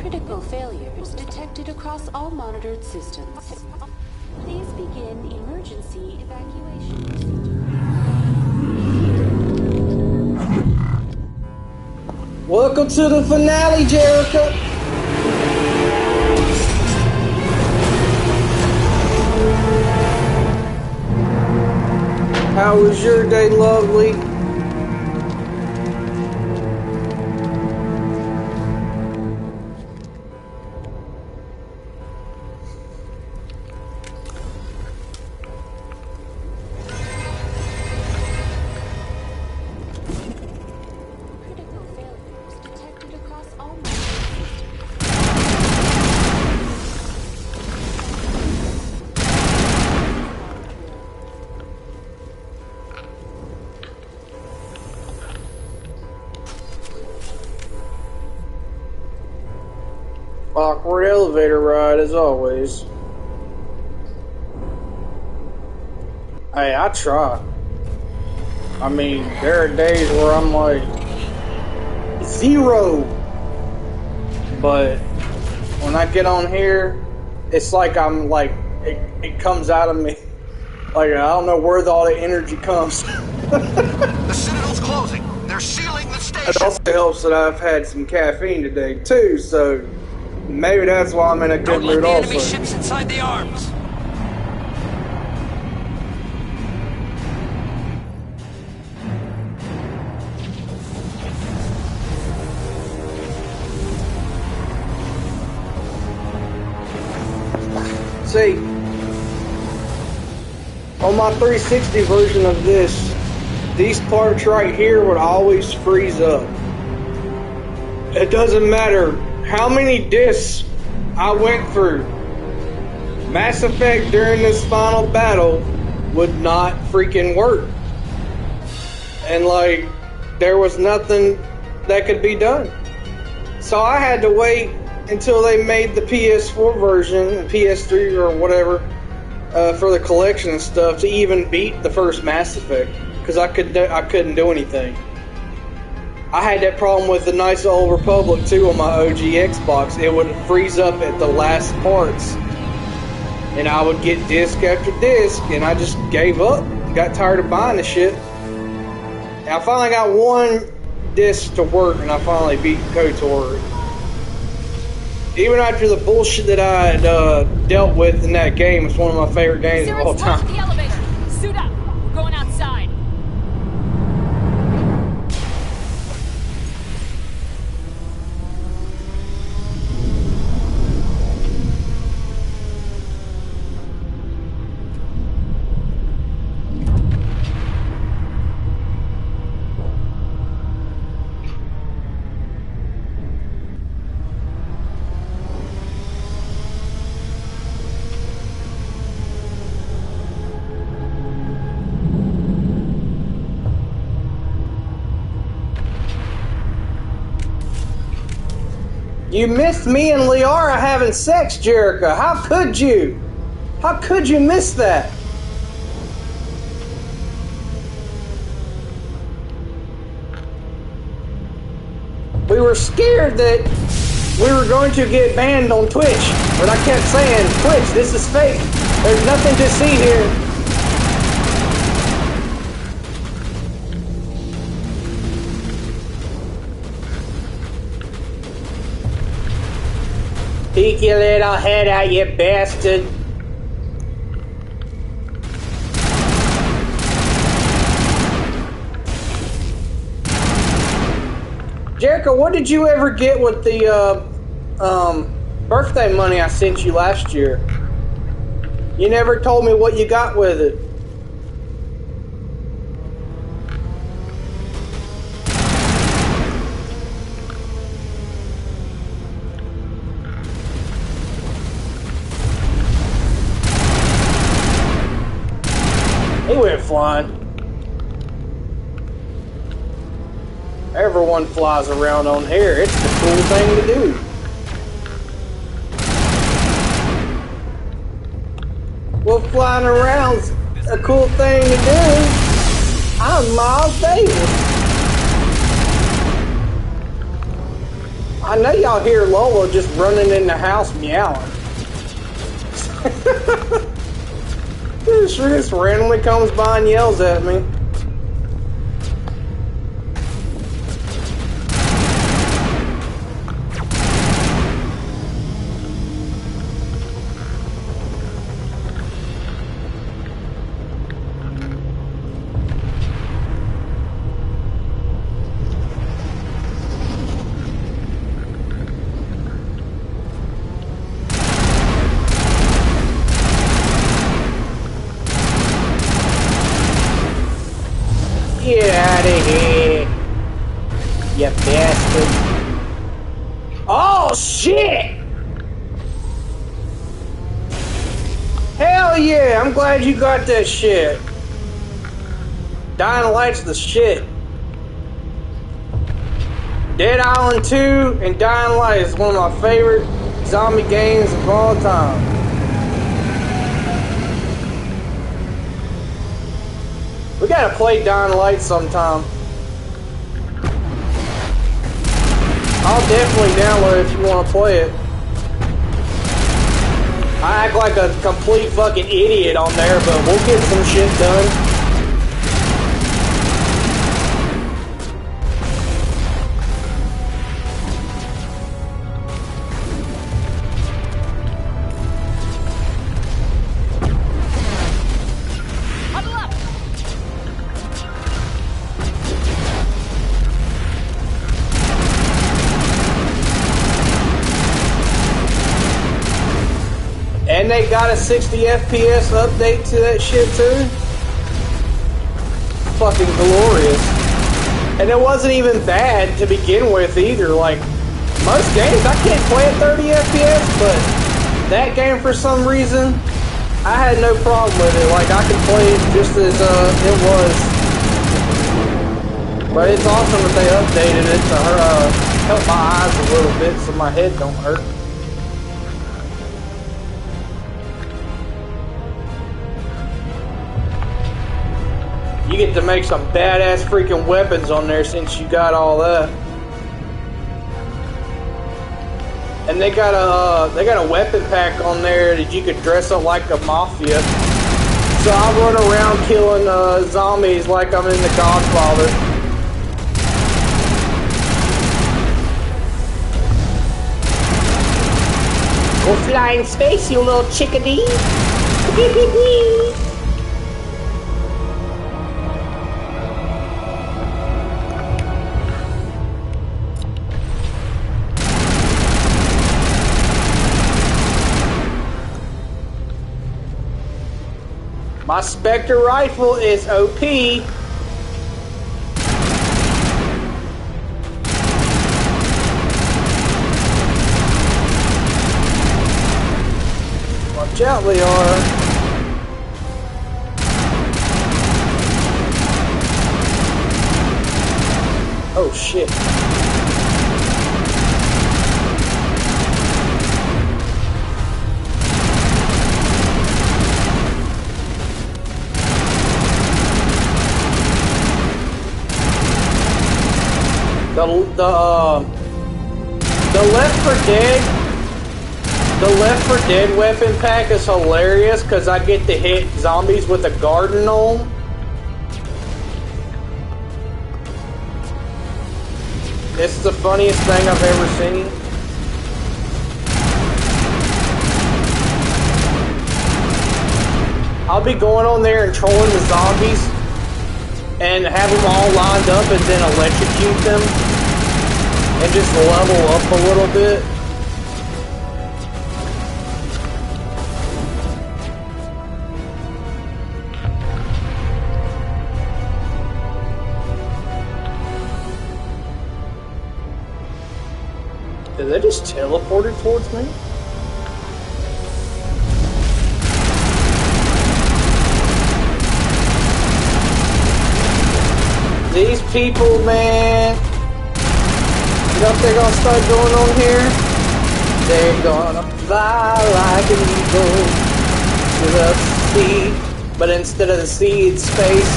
Critical failures detected across all monitored systems. Please begin emergency evacuation. Welcome to the finale, Jericho! How was your day, lovely? Awkward elevator ride as always. Hey, I try. I mean, there are days where I'm like 0. But when I get on here, it's like I'm like, it comes out of me. Like, I don't know where all the energy comes. The Citadel's closing. They're sealing the station. It also helps that I've had some caffeine today too, so maybe that's why I'm in a good mood also. Enemy ships inside the arms. See, on my 360 version of this, these parts right here would always freeze up. It doesn't matter how many discs I went through. Mass Effect during this final battle would not freaking work. And like, there was nothing that could be done. So I had to wait until they made the PS4 version, PS3 or whatever, for the collection and stuff to even beat the first Mass Effect. Because I couldn't do anything. I had that problem with the Knights of the Old Republic too on my OG Xbox. It would freeze up at the last parts. And I would get disc after disc, and I just gave up. Got tired of buying the shit. And I finally got one disc to work, and I finally beat KOTOR. Even after the bullshit that I had dealt with in that game, it's one of my favorite games of all time. The elevator. Suit up. We're going outside. You missed me and Liara having sex, Jericho. How could you? How could you miss that? We were scared that we were going to get banned on Twitch, but I kept saying, Twitch, this is fake. There's nothing to see here. Peek your little head out, you bastard. Jericho, what did you ever get with the birthday money I sent you last year? You never told me what you got with it. He went flying. Everyone flies around on here. It's the cool thing to do. Well, flying around's a cool thing to do. I'm Miles Davis. I know y'all hear Lola just running in the house meowing. She just randomly comes by and yells at me. Get out of here, you bastard. Oh, shit! Hell yeah, I'm glad you got that shit. Dying Light's the shit. Dead Island 2 and Dying Light is one of my favorite zombie games of all time. We gotta play Dying Light sometime. I'll definitely download it if you wanna play it. I act like a complete fucking idiot on there, but we'll get some shit done. And they got a 60 FPS update to that shit too. Fucking glorious. And it wasn't even bad to begin with either. Like, most games I can't play at 30 FPS, but that game for some reason, I had no problem with it. Like, I could play it just as it was. But it's awesome that they updated it to help my eyes a little bit so my head don't hurt. You get to make some badass freaking weapons on there since you got all that. And they got a weapon pack on there that you could dress up like a mafia. So I run around killing zombies like I'm in The Godfather. Go fly in space, you little chickadee. My Spectre rifle is OP. Watch out, Liara. Oh shit. The Left 4 Dead weapon pack is hilarious because I get to hit zombies with a garden gnome. It's the funniest thing I've ever seen. I'll be going on there and trolling the zombies and have them all lined up and then electrocute them and just level up a little bit. Did they just teleported towards me? These people, man, you know what they're gonna start doing on here? They're gonna fly like an eagle to the sea, but instead of the sea, it's space.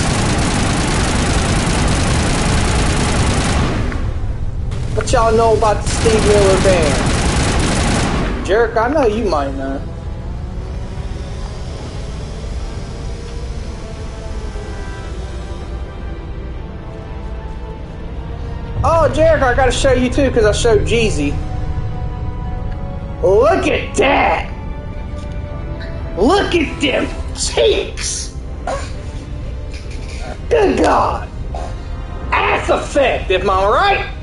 What y'all know about the Steve Miller Band? Jerk, I know you might know. Oh, Jericho, I gotta show you too, because I showed Jeezy. Look at that! Look at them cheeks! Good God! Ass effect, am I right?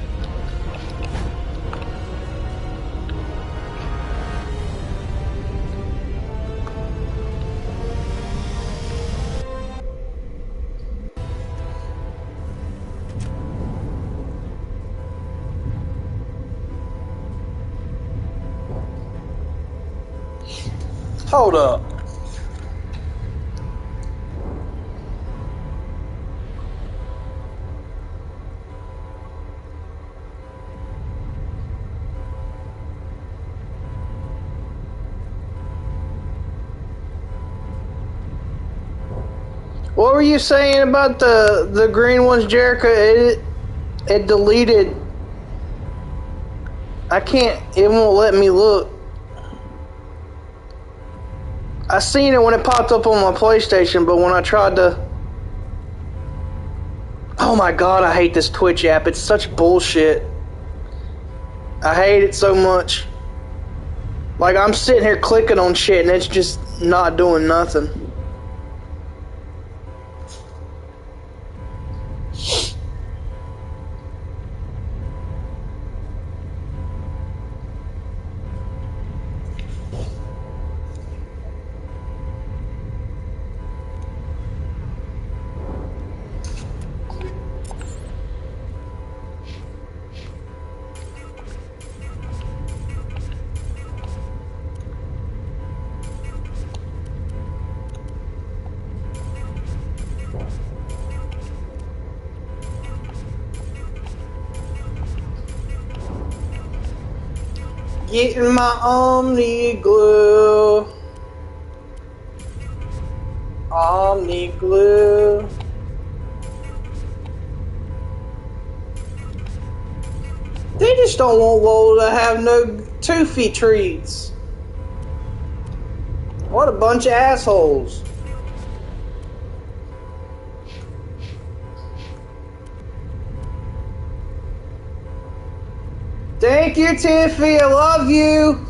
Hold up. What were you saying about the green ones, Jericho? It deleted. I can't. It won't let me look. I seen it when it popped up on my PlayStation, but when I tried to... Oh my God, I hate this Twitch app. It's such bullshit. I hate it so much. Like, I'm sitting here clicking on shit and it's just not doing nothing. Getting my Omni glue. Omni glue. They just don't want Lola to have no toothy treats. What a bunch of assholes. Thank you, Tiffy. I love you.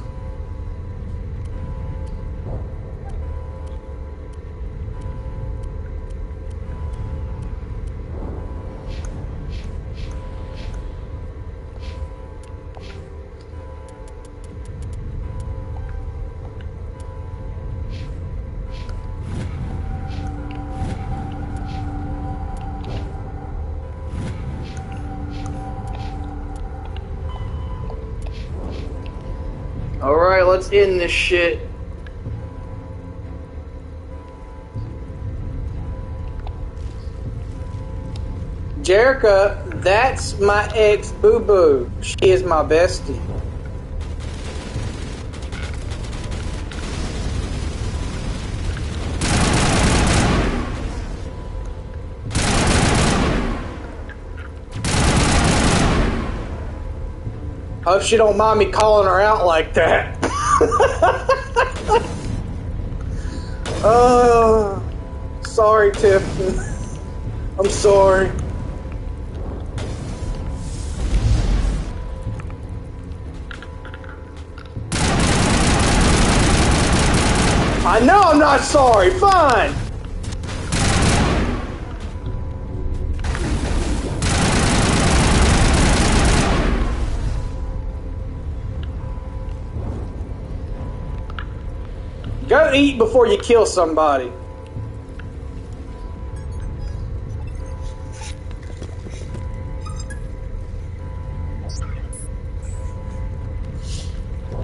Alright, let's end this shit. Jerica, that's my ex Boo Boo. She is my bestie. Hope she don't mind me calling her out like that. Oh, sorry, Tiffany. I'm sorry. I know I'm not sorry. Fine. Go eat before you kill somebody.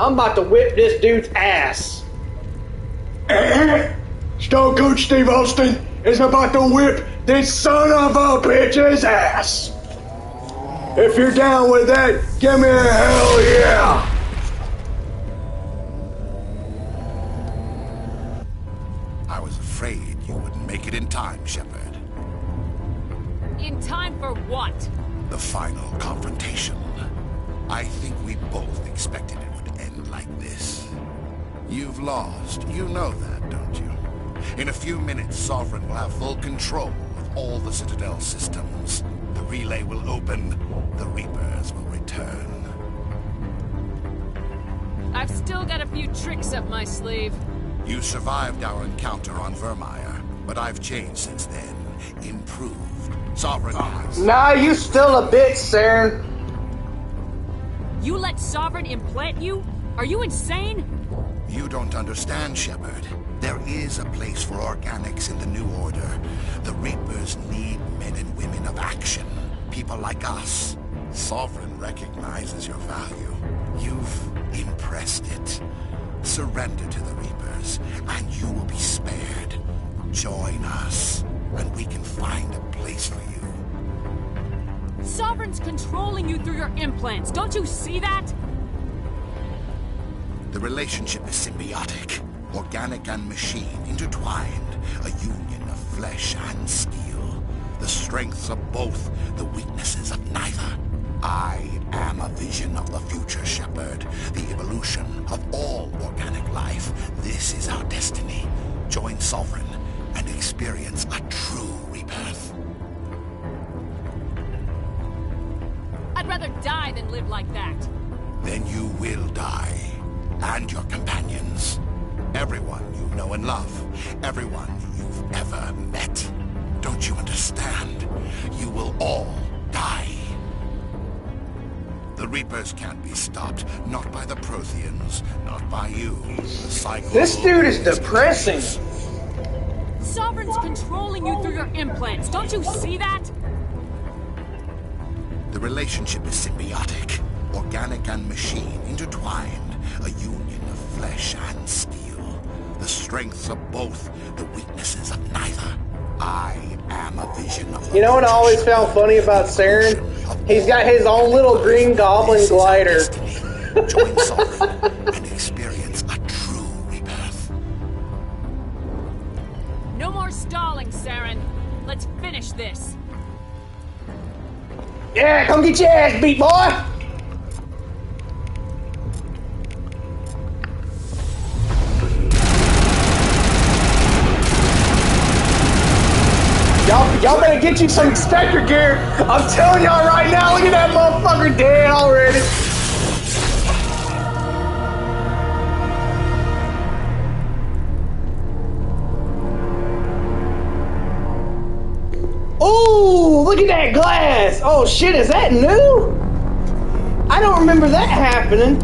I'm about to whip this dude's ass. Stone Cold Steve Austin is about to whip this son of a bitch's ass. If you're down with that, give me a hell yeah. I was afraid you wouldn't make it in time, Shepard. In time for what? The final confrontation. I think we both expected it would end like this. You've lost. You know that, don't you? In a few minutes, Sovereign will have full control of all the Citadel systems. The relay will open. The Reapers will return. I've still got a few tricks up my sleeve. You survived our encounter on Vermeer, but I've changed since then. Improved. Sovereign has. Nah, you still a bitch, Saren. You let Sovereign implant you? Are you insane? You don't understand, Shepard. There is a place for organics in the New Order. The Reapers need men and women of action. People like us. Sovereign recognizes your value. You've impressed it. Surrender to the Reapers, and you will be spared. Join us, and we can find a place for you. Sovereign's controlling you through your implants. Don't you see that? The relationship is symbiotic. Organic and machine intertwined. A union of flesh and steel. The strengths of both, the weaknesses of neither. I am a vision of the future, Shepard. The evolution of all organic life. This is our destiny. Join Sovereign and experience a true rebirth. I'd rather die than live like that. Then you will die. And your companions. Everyone you know and love. Everyone you've ever met. Don't you understand? You will all die. The Reapers can't be stopped. Not by the Protheans. Not by you. The cycle. This dude is depressing. Sovereign's controlling you through your implants. Don't you see that? The relationship is symbiotic. Organic and machine intertwined. A union of flesh and steel. The strengths of both, the weaknesses of neither. I am a vision of the You know what I always found funny about Saren? He's got his own little green goblin glider. Join Sovereign and experience a true rebirth. No more stalling, Saren. Let's finish this. Yeah, come get your ass beat, boy! Y'all better get you some Spectre gear. I'm telling y'all right now, look at that motherfucker dead already. Ooh, look at that glass. Oh shit, is that new? I don't remember that happening.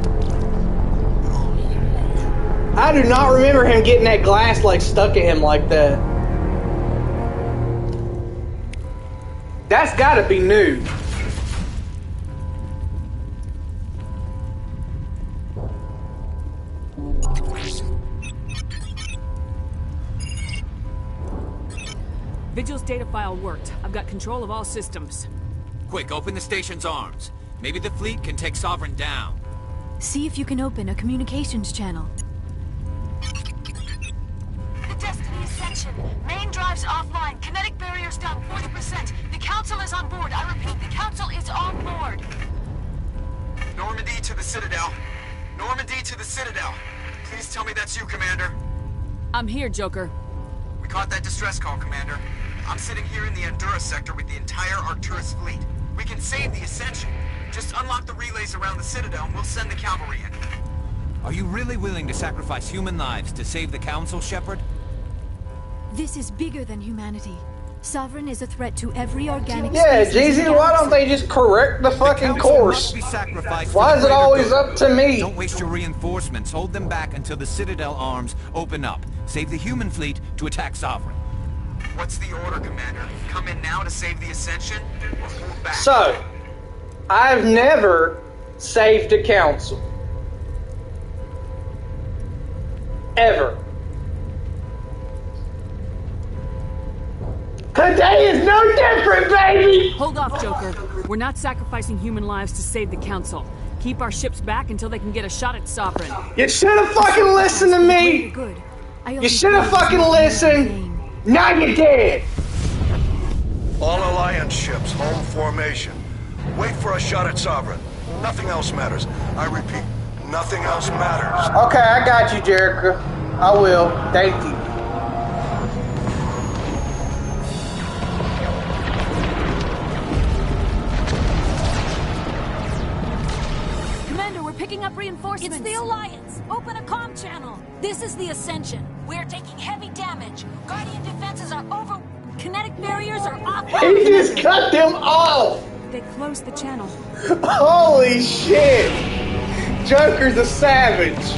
I do not remember him getting that glass like stuck at him like that. That's gotta be new. Vigil's data file worked. I've got control of all systems. Quick, open the station's arms. Maybe the fleet can take Sovereign down. See if you can open a communications channel. The Destiny Ascension. Main drives offline. Kinetic barriers down 40%. The Council is on board. I repeat, the Council is on board. Normandy to the Citadel. Normandy to the Citadel. Please tell me that's you, Commander. I'm here, Joker. We caught that distress call, Commander. I'm sitting here in the Honduras sector with the entire Arcturus fleet. We can save the Ascension. Just unlock the relays around the Citadel and we'll send the cavalry in. Are you really willing to sacrifice human lives to save the Council, Shepard? This is bigger than humanity. Sovereign is a threat to every organic Yeah, species in Jeezy, the why don't galaxy. they just correct the fucking Council course? must be sacrificed Why for is the it greater always good. up to me? Don't waste your reinforcements. Hold them back until the Citadel arms open up. Save the human fleet to attack Sovereign. What's the order, Commander? Come in now to save the Ascension, or hold back? So, I've never saved a council. Ever. Today is no different, baby! Hold off, Joker. We're not sacrificing human lives to save the Council. Keep our ships back until they can get a shot at Sovereign. You should have fucking listened to me! You should have fucking listened! Now you're dead! All Alliance ships, home formation. Wait for a shot at Sovereign. Nothing else matters. I repeat, nothing else matters. Okay, I got you, Jericho. I will. Thank you. Commander, we're picking up reinforcements. It's the Alliance. Open a comm channel. This is the Ascension. We're taking heavy damage. Guardian defenses are over. Kinetic barriers are off. He just cut them off! They closed the channel. Holy shit! Joker's a savage.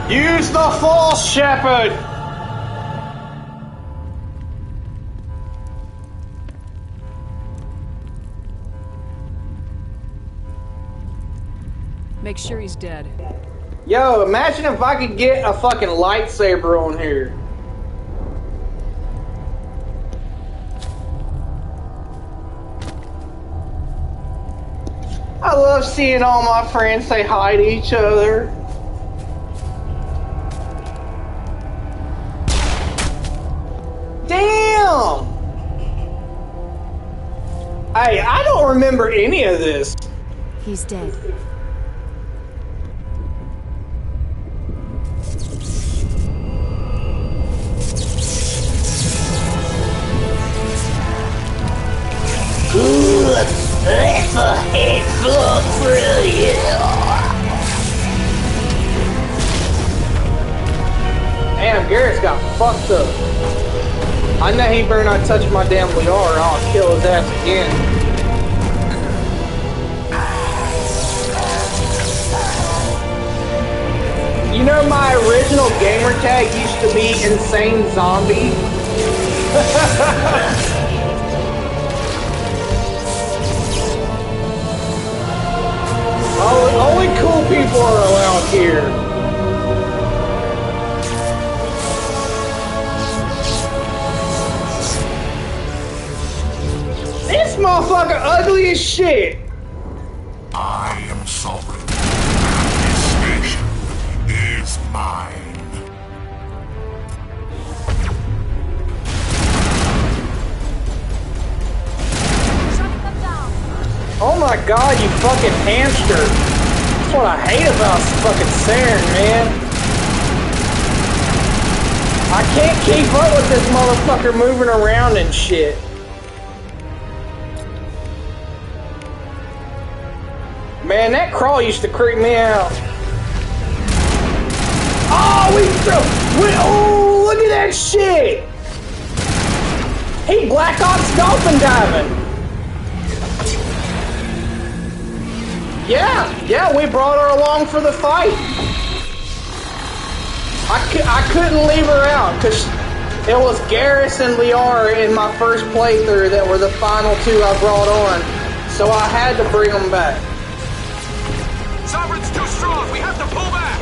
Use the Force, Shepard! Make sure he's dead. Yo, imagine if I could get a fucking lightsaber on here. I love seeing all my friends say hi to each other. Damn! Hey, I don't remember any of this. He's dead. Let's a head full through you. Damn, Garrett's got fucked up. I know he better not touch my damn Liar or I'll kill his ass again. You know my original gamer tag used to be Insane Zombie? Only cool people are allowed here. This motherfucker ugly as shit. I am Sovereign. This station is mine. Oh my god, you fucking hamster. That's what I hate about fucking Saren, man. I can't keep up with this motherfucker moving around and shit. Man, that crawl used to creep me out. Oh, oh, look at that shit. He Black Ops dolphin diving. Yeah, we brought her along for the fight. I couldn't leave her out because it was Garrus and Liara in my first playthrough that were the final two I brought on, so I had to bring them back. Sovereign's too strong. We have to pull back.